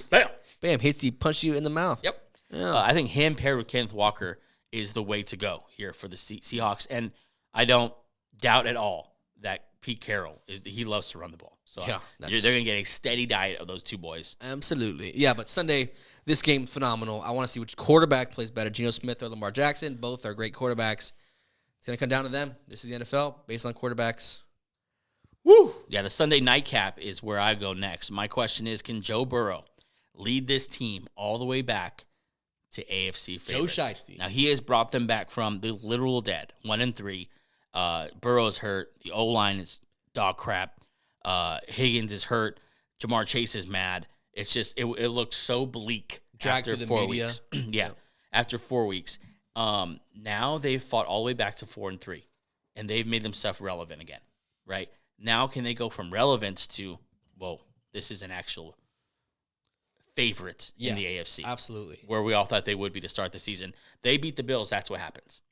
bam hits you, punch you in the mouth. Yep. Yeah. I think him paired with Kenneth Walker is the way to go here for the Seahawks, and I don't doubt at all that Pete Carroll he loves to run the ball. So they're going to get a steady diet of those 2 boys. Absolutely. Yeah, but Sunday, this game, phenomenal. I want to see which quarterback plays better, Geno Smith or Lamar Jackson. Both are great quarterbacks. It's going to come down to them. This is the NFL, based on quarterbacks. Woo! Yeah, the Sunday nightcap is where I go next. My question is, can Joe Burrow lead this team all the way back to AFC favorites? Joe Shiesty. Now, he has brought them back from the literal dead, 1-3. Burrow's hurt. The O-line is dog crap. Higgins is hurt. Jamar Chase is mad. It's just it looked so bleak Dragged after to the 4 media. weeks. After 4 weeks. Now they've fought all the way back to 4-3, and they've made themselves relevant again, right? Now can they go from relevance to, whoa, this is an actual favorite in the AFC. Absolutely. Where we all thought they would be to start the season. They beat the Bills, that's what happens.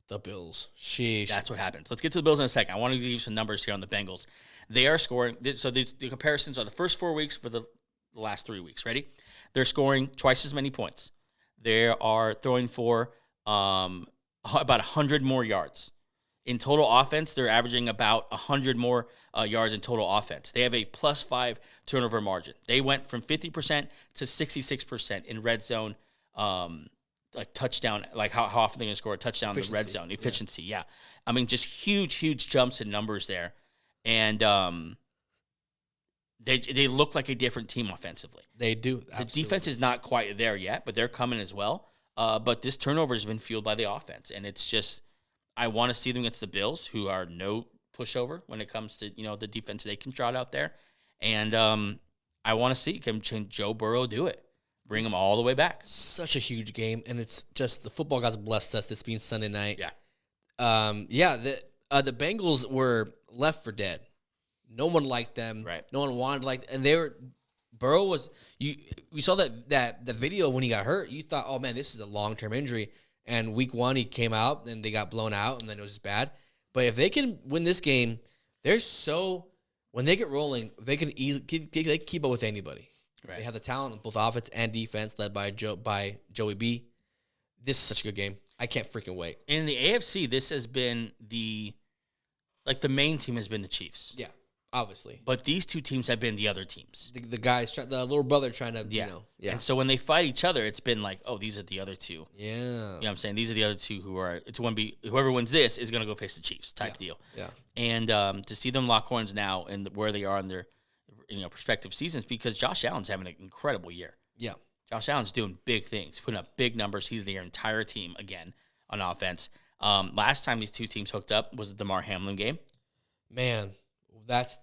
The Bills. Sheesh. That's what happens. Let's get to the Bills in a second. I want to give you some numbers here on the Bengals. They are scoring, so the comparisons are the first 4 weeks for the last 3 weeks. Ready? They're scoring twice as many points. They are throwing for about 100 more yards. In total offense, they're averaging about 100 more yards in total offense. They have a +5 turnover margin. They went from 50% to 66% in red zone, touchdown, how often they're going to score a touchdown in the red zone. Efficiency, yeah. I mean, just huge jumps in numbers there. And they look like a different team offensively. They do. Absolutely. The defense is not quite there yet, but they're coming as well. But this turnover has been fueled by the offense, and it's just I want to see them against the Bills, who are no pushover when it comes to the defense they can trot out there, and I want to see can Joe Burrow do it, bring them all the way back. Such a huge game, and it's just the football gods blessed us. This being Sunday night, the Bengals were left for dead. No one liked them. Right. No one wanted and Burrow was you. We saw that video when he got hurt. You thought, oh man, this is a long-term injury. And week 1 he came out and they got blown out and then it was just bad. But if they can win this game, when they get rolling, they can easily keep up with anybody. Right. They have the talent on both offense and defense, led by Joey B. This is such a good game. I can't freaking wait. In the AFC, this has been the main team has been the Chiefs. Yeah. Obviously. But these two teams have been the other teams. The guys, the little brother trying to, Yeah. And so when they fight each other, it's been like, oh, these are the other two. Yeah. You know what I'm saying? These are the other two whoever wins this is going to go face the Chiefs type deal. Yeah. And to see them lock horns now and where they are in their prospective seasons, because Josh Allen's having an incredible year. Yeah. Josh Allen's doing big things, putting up big numbers. He's their entire team again on offense. Last time these two teams hooked up was the Damar Hamlin game. Man, that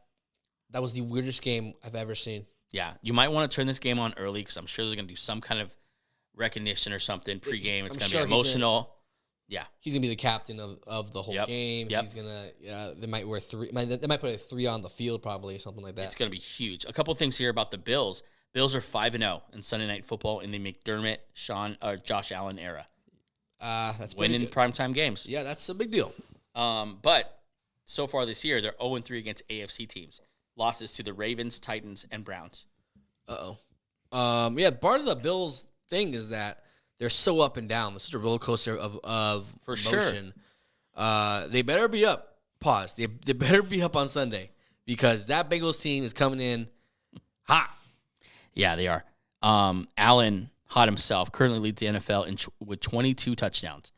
was the weirdest game I've ever seen. Yeah, you might want to turn this game on early because I'm sure there's going to do some kind of recognition or something pregame. It's going to be emotional. He's going to be the captain of the whole game. Yep. He's going to they might wear 3. They might put a 3 on the field probably or something like that. It's going to be huge. A couple things here about the Bills. Bills are 5-0 in Sunday Night Football in the McDermott, Josh Allen era. That's winning primetime games. Yeah, that's a big deal. But so far this year, they're 0-3 against AFC teams. Losses to the Ravens, Titans, and Browns. Part of the Bills thing is that they're so up and down. This is a roller coaster of For emotion. Sure. They better be up. Pause. They better be up on Sunday because that Bengals team is coming in hot. Yeah, they are. Allen, hot himself, currently leads the NFL with 22 touchdowns,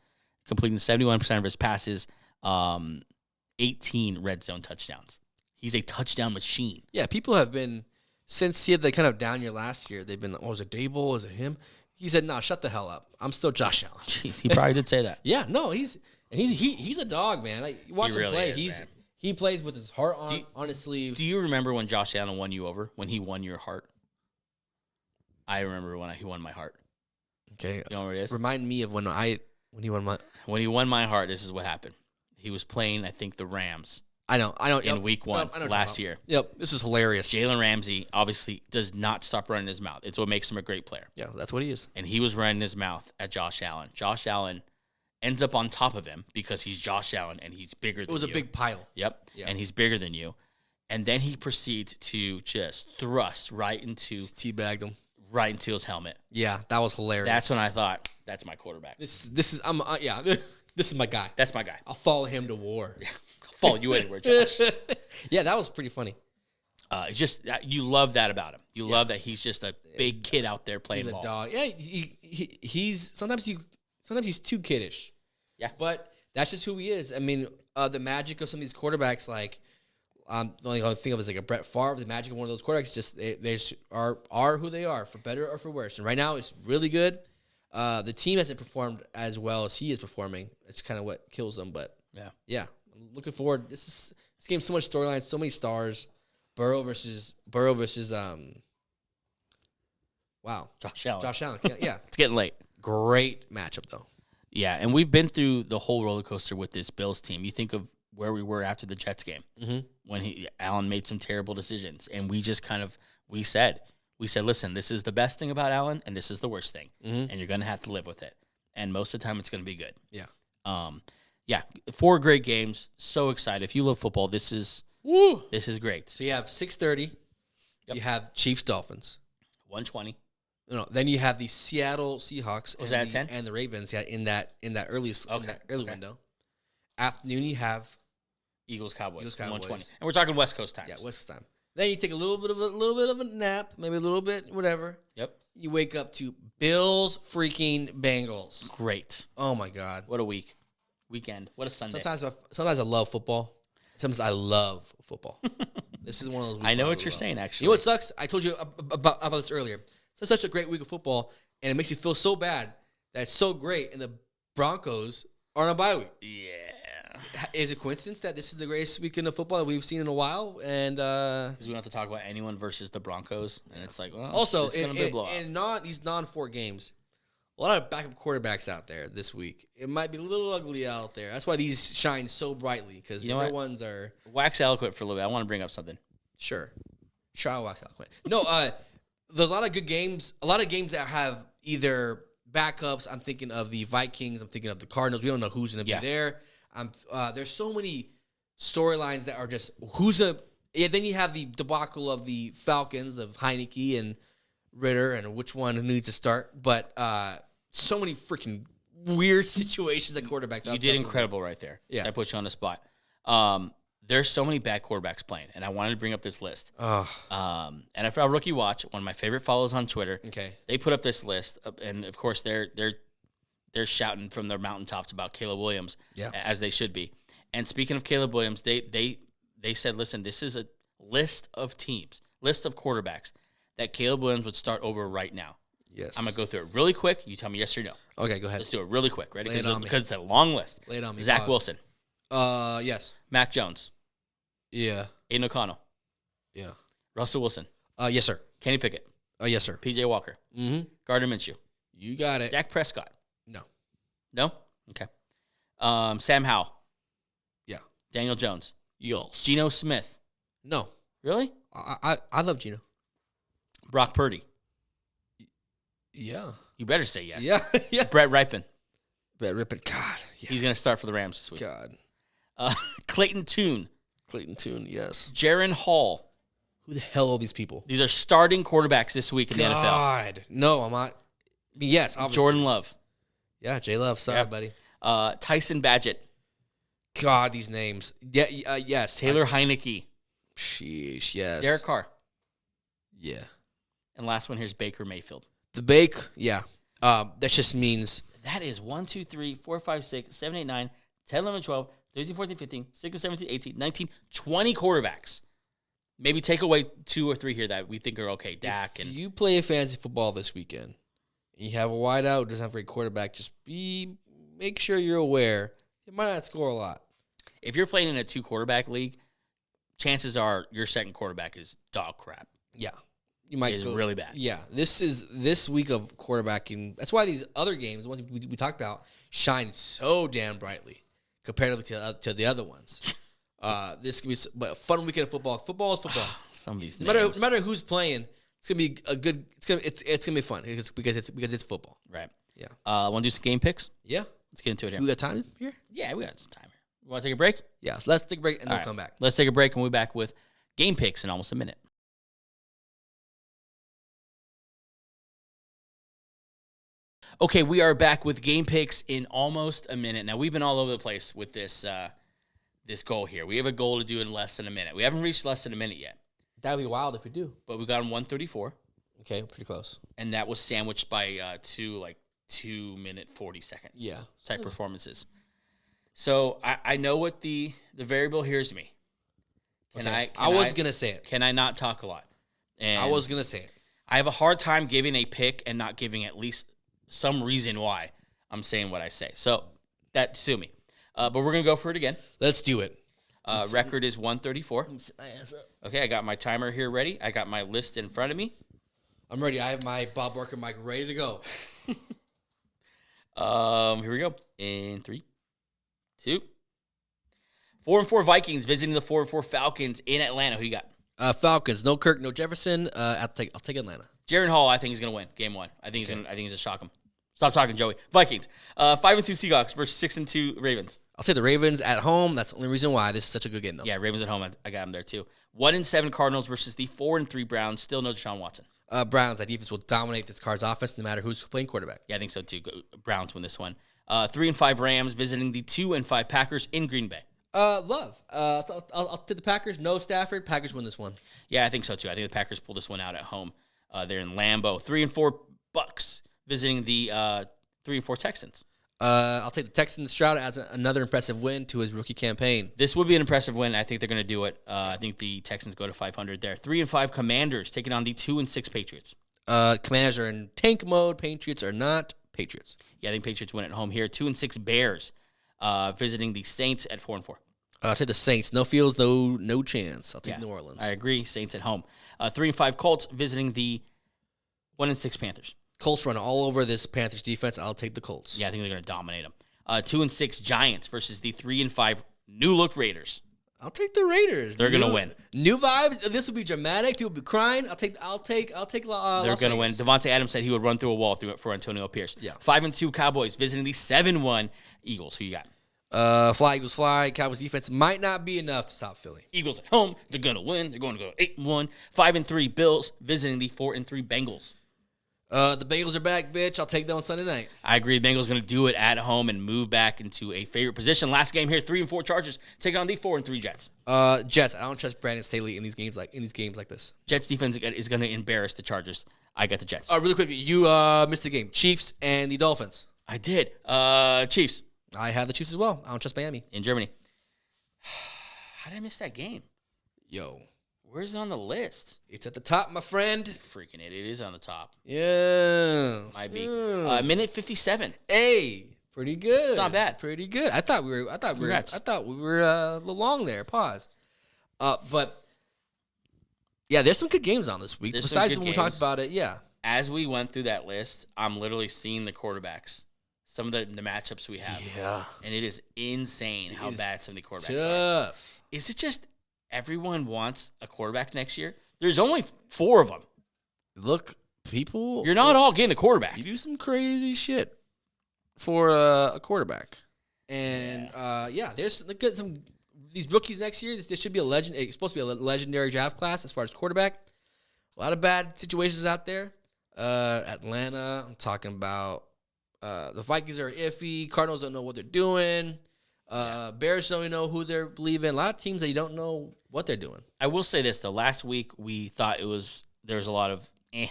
completing 71% of his passes, 18 red zone touchdowns. He's a touchdown machine. Yeah, people have been, since he had the kind of down year last year, they've been like, was it Dable? Was it him? He said, no, shut the hell up. I'm still Josh Allen. Jeez, he probably did say that. Yeah, no, he's a dog, man. Like, you watch him play. He plays with his heart on his sleeves. Do you remember when Josh Allen won you over? When he won your heart? I remember when he won my heart. Okay. You know what it is? Remind me of when he won my... When he won my heart, this is what happened. He was playing, I think, the Rams. I know. In week 1 last year. Yep, this is hilarious. Jalen Ramsey obviously does not stop running his mouth. It's what makes him a great player. Yeah, that's what he is. And he was running his mouth at Josh Allen. Josh Allen ends up on top of him because he's Josh Allen and he's bigger than you. It was a big pile. Yep. Yeah. And he's bigger than you. And then he proceeds to just thrust right into... Teabagged him. Right into his helmet. Yeah, that was hilarious. That's when I thought, that's my quarterback. This is my guy. That's my guy. I'll follow him to war. I'll follow you anywhere, Josh. Yeah, that was pretty funny. It's just you love that about him. You love that he's just a big kid out there playing ball. He's a dog. Yeah, he's sometimes he's too kiddish. Yeah, but that's just who he is. I mean, the magic of some of these quarterbacks, like the only thing I think of is like a Brett Favre. The magic of one of those quarterbacks, just they are who they are, for better or for worse. And right now, it's really good. The team hasn't performed as well as he is performing. It's kind of what kills them. But yeah, I'm looking forward. This game's so much storyline, so many stars. Burrow versus wow, Josh Allen. Yeah, It's getting late. Great matchup though. Yeah, and we've been through the whole roller coaster with this Bills team. You think of where we were after the Jets game when Allen made some terrible decisions, and we just we said, listen, this is the best thing about Allen, and this is the worst thing, and you're going to have to live with it. And most of the time, it's going to be good. Yeah. 4 great games. So excited. If you love football, this is great. So you have 6:30. Yep. You have Chiefs Dolphins. 120. No, then you have the Seattle Seahawks. Was that at 10? And the Ravens. Yeah, in that early window. Afternoon, you have Eagles Cowboys. 120. And we're we're talking West Coast times. Yeah, West Coast time. Then you take a little bit of a nap, maybe a little bit, whatever. Yep. You wake up to Bills freaking Bengals. Great. Oh my God. What a weekend. What a Sunday. Sometimes I love football. Sometimes I love football. This is one of those weeks I know what you're saying, actually. You know what sucks? I told you about this earlier. It's such a great week of football, and it makes you feel so bad that it's so great, and the Broncos are on a bye week. Yeah. Is it coincidence that this is the greatest weekend of football that we've seen in a while? And because we don't have to talk about anyone versus the Broncos, and it's like, well, also it's going to be a blowout. In these non-4 games, a lot of backup quarterbacks out there this week. It might be a little ugly out there. That's why these shine so brightly, because the other ones are... Wax eloquent for a little bit. I want to bring up something. Sure. Try wax eloquent. No, there's a lot of good games. A lot of games that have either backups. I'm thinking of the Vikings. I'm thinking of the Cardinals. We don't know who's going to be there. There's so many storylines that are just then you have the debacle of the Falcons, of Heineke and Ritter, and which one needs to start. But so many freaking weird situations at quarterback. You did incredible right there. Yeah. I put you on the spot. There's so many bad quarterbacks playing, and I wanted to bring up this list. NFL Rookie Watch, one of my favorite follows on Twitter. Okay. They put up this list, and of course they're shouting from their mountaintops about Caleb Williams, as they should be. And speaking of Caleb Williams, they said, listen, this is a list of quarterbacks that Caleb Williams would start over right now. Yes. I'm going to go through it really quick. You tell me yes or no. Okay, go ahead. Let's do it really quick. Ready? Because it's a long list. Lay it on me. Zach Wilson. Yes. Mac Jones. Yeah. Aiden O'Connell. Yeah. Russell Wilson. Yes, sir. Kenny Pickett. Yes, sir. PJ Walker. Mm-hmm. Gardner Minshew. You got it. Dak Prescott. No. No? Okay. Sam Howell. Yeah. Daniel Jones. Yes. Geno Smith. No. Really? I love Geno. Brock Purdy. Yeah. You better say yes. Yeah. Brett Rypien. Brett Rypien. God. Yeah. He's going to start for the Rams this week. God. Clayton Tune. Yes. Jaron Hall. Who the hell are these people? These are starting quarterbacks this week in the NFL. God. No, I'm not. Yes, obviously. Jordan Love. Yeah, J Love. Sorry, buddy. Tyson Badgett. God, these names. Yeah, yes. Taylor Heineke. Sheesh, yes. Derek Carr. Yeah. And last one here's Baker Mayfield. The Bake, yeah. That just means... That is 1, 2, 3, 4, 5, 6, 7, 8, 9, 10, 11, 12, 13, 14, 15, 16, 17, 18, 19, 20 quarterbacks. Maybe take away 2 or 3 here that we think are okay. Dak. If you play a fantasy football this weekend, and you have a wideout who doesn't have a great quarterback, make sure you're aware it might not score a lot. If you're playing in a 2-quarterback league, chances are your second quarterback is dog crap. Yeah. You might go really bad. Yeah. This week of quarterbacking. That's why these other games, the ones we talked about, shine so damn brightly comparatively to the other ones. This could be a fun weekend of football. Football is football. Some of these no matter who's playing, it's gonna be a good. It's gonna be fun because it's football. Right. Yeah. Want to do some game picks? Yeah. Let's get into it here. We got time here? Yeah, we got some time here. You want to take a break? Yeah. So let's take a break and then come back. Let's take a break and we'll be back with game picks in almost a minute. Okay, we are back with game picks in almost a minute. Now, we've been all over the place with this goal here. We have a goal to do in less than a minute. We haven't reached less than a minute yet. That would be wild if we do. But we got on 134. Okay, pretty close. And that was sandwiched by 2 minute 40 second type performances. So I know what the variable here is to me. I was going to say it. Can I not talk a lot? And I was going to say it. I have a hard time giving a pick and not giving at least some reason why I'm saying what I say. So that sue me. But we're going to go for it again. Let's do it. Record is 134. Okay, I got my timer here ready. I got my list in front of me. I'm ready. I have my Bob Barker mic ready to go. Here we go. In 3, 2. 4-4 Vikings visiting the 4-4 Falcons in Atlanta. Who you got? Falcons. No Kirk, no Jefferson. I'll take Atlanta. Jaron Hall, I think, is going to win game 1. I think he's going to shock him. Stop talking, Joey. Vikings. 5-2 Seahawks versus 6-2 Ravens. I'll take the Ravens at home. That's the only reason why this is such a good game, though. Yeah, Ravens at home. I got them there, too. 1-7 Cardinals versus the 4-3 Browns. Still no Deshaun Watson. Browns. That defense will dominate this Cards offense no matter who's playing quarterback. Yeah, I think so, too. Browns win this one. 3-5 Rams visiting the 2-5 Packers in Green Bay. Love. I'll take the Packers. No Stafford. Packers win this one. Yeah, I think so, too. I think the Packers pull this one out at home. They're in Lambeau. 3-4 Bucks visiting the 3-4 Texans. I'll take the Texans. Stroud as another impressive win to his rookie campaign. This would be an impressive win. I think they're going to do it. I think the Texans go to 500 there. 3-5 Commanders taking on the 2-6 Patriots. Commanders are in tank mode. Patriots are not Patriots. Yeah, I think Patriots win at home here. 2-6 Bears visiting the Saints at 4-4. I'll take the Saints. No Fields, no chance. I'll take New Orleans. I agree. Saints at home. 3-5 Colts visiting the 1-6 Panthers. Colts run all over this Panthers defense. I'll take the Colts. Yeah, I think they're going to dominate them. 2-6 Giants versus the 3-5 New Look Raiders. I'll take the Raiders. They're going to win. New vibes. This will be dramatic. People will be crying. I'll take. They're going to win. Devontae Adams said he would run through a wall for Antonio Pierce. Yeah. 5-2 Cowboys visiting the 7-1 Eagles. Who you got? Fly, Eagles, fly. Cowboys defense might not be enough to stop Philly. Eagles at home. They're going to win. They're going to go 8-1. 5-3 Bills visiting the 4-3 Bengals. The Bengals are back, bitch. I'll take them on Sunday night. I agree. The Bengals going to do it at home and move back into a favorite position. Last game here, 3-4 Chargers taking on the 4-3 Jets. Jets. I don't trust Brandon Staley in these games like this. Jets defense is going to embarrass the Chargers. I got the Jets. Really quickly, you missed the game. Chiefs and the Dolphins. I did. Chiefs. I have the Chiefs as well. I don't trust Miami. In Germany. How did I miss that game? Yo. Where's it on the list? It's at the top, my friend. Freaking it is on the top. Yeah. Might be. Minute 57. Hey. Pretty good. It's not bad. Pretty good. I thought we were a little long there. Pause. But yeah, there's some good games on this week. Besides when we talked about it, yeah. As we went through that list, I'm literally seeing the quarterbacks. Some of the matchups we have. Yeah. And it is insane how bad some of the quarterbacks tough. are. Is it just everyone wants a quarterback next year? There's only 4 of them. Look, people. You're not all getting a quarterback. You do some crazy shit for a quarterback. And, there's some these rookies next year. This should be it's supposed to be a legendary draft class as far as quarterback. A lot of bad situations out there. Atlanta, I'm talking about. The Vikings are iffy. Cardinals don't know what they're doing. Bears don't even know who they're believing. A lot of teams that you don't know what they're doing. I will say this, though. Last week, we thought there was a lot of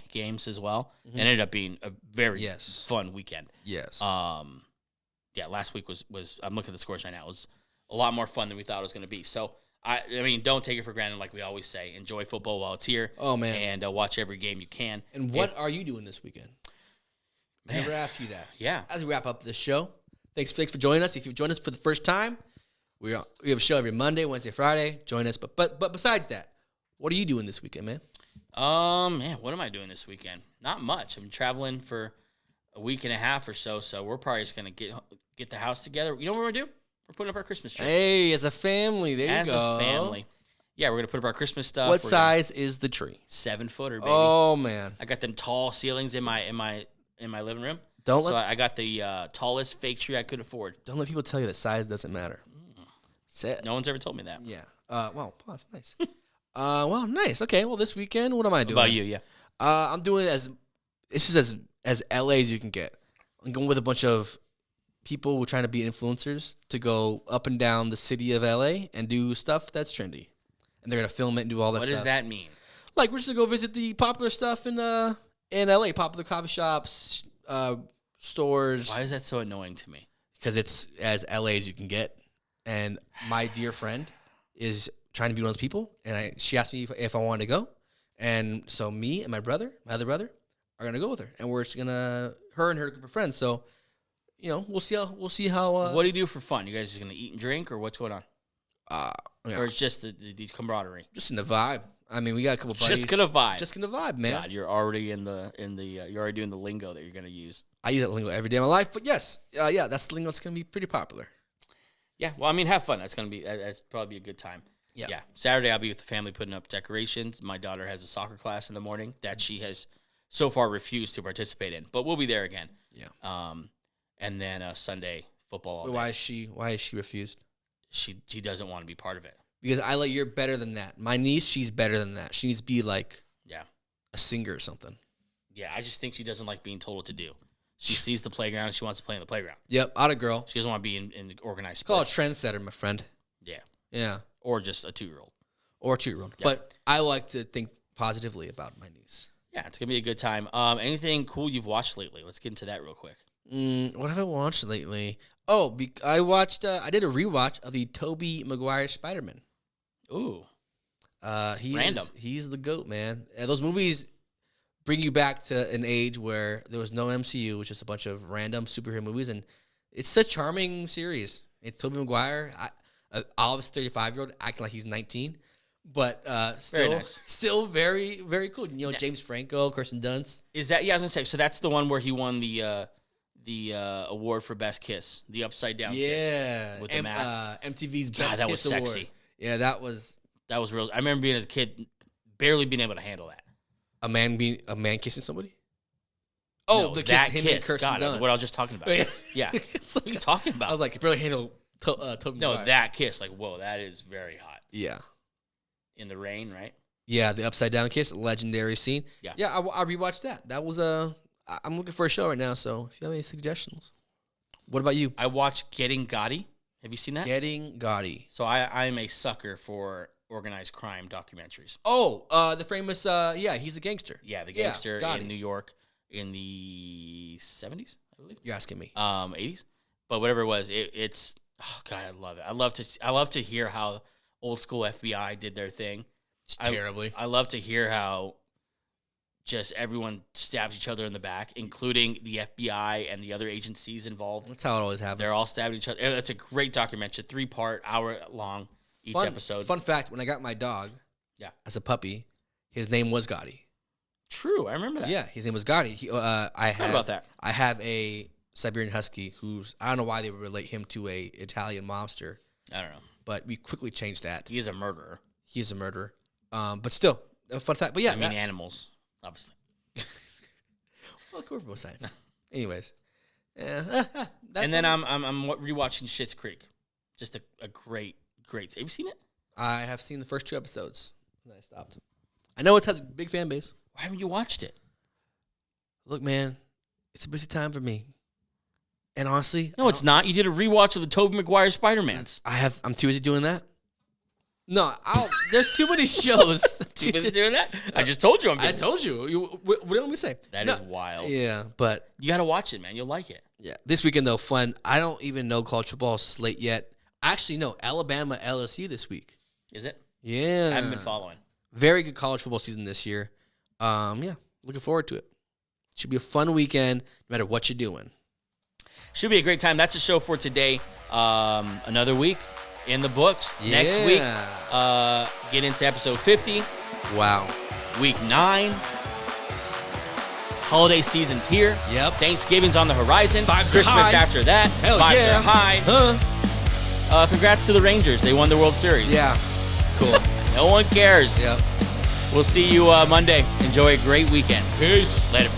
games as well. Mm-hmm. And it ended up being a very fun weekend. Yes. Last week was I'm looking at the scores right now. It was a lot more fun than we thought it was going to be. So, I mean, don't take it for granted like we always say. Enjoy football while it's here. Oh, man. And watch every game you can. And what are you doing this weekend? I never asked you that. Yeah. As we wrap up this show, thanks for joining us. If you've joined us for the first time, we have a show every Monday, Wednesday, Friday. Join us. But besides that, what are you doing this weekend, man? What am I doing this weekend? Not much. I'm traveling for a week and a half or so. So we're probably just gonna get the house together. You know what we're gonna do? We're putting up our Christmas tree. Hey, as a family, there you go. As a family. Yeah, we're gonna put up our Christmas stuff. What size is the tree? 7-footer, baby. Oh man, I got them tall ceilings in my living room. I got the tallest fake tree I could afford. Don't let people tell you that size doesn't matter. No one's ever told me that. Yeah. Pause. Nice. Nice. Okay. Well, this weekend, what am I doing? What about you? Yeah. I'm doing as LA as you can get. I'm going with a bunch of people who are trying to be influencers to go up and down the city of LA and do stuff that's trendy, and they're gonna film it and do all that. What does that mean? Like we're just gonna go visit the popular stuff in LA, popular coffee shops, stores. Why is that so annoying to me? Because it's as LA as you can get. And my dear friend is trying to be one of those people, and she asked me if I wanted to go. And so me and my other brother, are gonna go with her, and we're just gonna her and her group of friends. So, we'll see how. What do you do for fun? You guys just gonna eat and drink, or what's going on? Yeah. Or it's just the camaraderie? Just in the vibe. I mean, we got a couple buddies. Just gonna vibe. Just gonna vibe, man. God, you're already you're already doing the lingo that you're gonna use. I use that lingo every day of my life, but yes, that's the lingo that's gonna be pretty popular. Yeah, well, I mean, have fun. That's probably a good time. Yeah. Saturday I'll be with the family putting up decorations. My daughter has a soccer class in the morning that she has so far refused to participate in, but we'll be there again. Yeah. And then Sunday football all day. Why is she refused? She doesn't want to be part of it. Because you're better than that. My niece, she's better than that. She needs to be like a singer or something. Yeah, I just think she doesn't like being told what to do. She sees the playground and she wants to play in the playground. Yep, out of girl. She doesn't want to be in organized Call sports. it trendsetter, my friend. Yeah. Yeah. Or just a 2-year-old. Or a 2-year-old. Yep. But I like to think positively about my niece. Yeah, it's going to be a good time. Anything cool you've watched lately? Let's get into that real quick. What have I watched lately? Oh, I watched. I did a rewatch of the Tobey Maguire Spider-Man. Ooh. Random. He's the GOAT, man. Those movies bring you back to an age where there was no MCU, which is a bunch of random superhero movies, and it's a charming series. It's Tobey Maguire, obviously 35-year-old, acting like he's 19, but still very, very cool. You know, James Franco, Kirsten Dunst. Is that? Yeah, I was gonna say. So that's the one where he won the award for best kiss, the upside down kiss with the mask. MTV's God, best that kiss was award. sexy. Yeah, that was real. I remember being as a kid, barely being able to handle that. a man kissing somebody. Oh, No, the kiss that him kiss. and Kirsten God, Dunst. what I was just talking about. Yeah. What are you talking about? I was like, barely handle Tobey no, Maguire. that kiss. Like, whoa, that is very hot. Yeah. In the rain, right? Yeah, the upside down kiss, legendary scene. Yeah. Yeah, I rewatched that. That was I'm looking for a show right now, so if you have any suggestions. What about you? I watched Getting Gotti. Have you seen that? Getting Gotti. So I'm a sucker for organized crime documentaries. Oh, the famous, he's a gangster. Yeah, the gangster Gotti. in New York in the 70s, I believe. You're asking me. 80s. But whatever it was, it's oh god, I love it. I love to hear how old school FBI did their thing. Terribly. I love to hear how just everyone stabs each other in the back, including the FBI and the other agencies involved. That's how it always happens. They're all stabbing each other. It's a great documentary, 3-part, hour long each episode. Fun fact, when I got my dog as a puppy, his name was Gotti. True, I remember that. Yeah, his name was Gotti. I forgot about that. I have a Siberian Husky I don't know why they would relate him to a Italian mobster. I don't know. But we quickly changed that. He is a murderer. He is a murderer. But still, a fun fact. But yeah. I mean, animals, obviously. Well, of course, both sides. Anyways. Yeah. And then I'm rewatching Schitt's Creek. Just a great. Have you seen it? I have seen the first 2 episodes. And then I stopped. I know it has a big fan base. Why haven't you watched it? Look, man, it's a busy time for me. And honestly, no, it's not. You did a rewatch of the Tobey Maguire Spider-Mans. I'm too busy doing that. No, there's too many shows. Too busy doing that? I just told you I'm busy. I told you. What did we say? That is wild. Yeah, but you got to watch it, man. You'll like it. Yeah, this weekend though, fun. I don't even know college football slate yet. Actually, no, Alabama LSU this week. Is it? Yeah, I haven't been following. Very good college football season this year. Yeah, looking forward to it. Should be a fun weekend, no matter what you're doing. Should be a great time. That's a show for today. Another week in the books. Yeah. Next week, get into episode 50. Wow. Week 9. Holiday season's here. Yep. Thanksgiving's on the horizon. Vibes Christmas are high. after that. Hell Vibes yeah. are high. Congrats to the Rangers. They won the World Series. Yeah. Cool. No one cares. Yep. We'll see you Monday. Enjoy a great weekend. Peace. Later.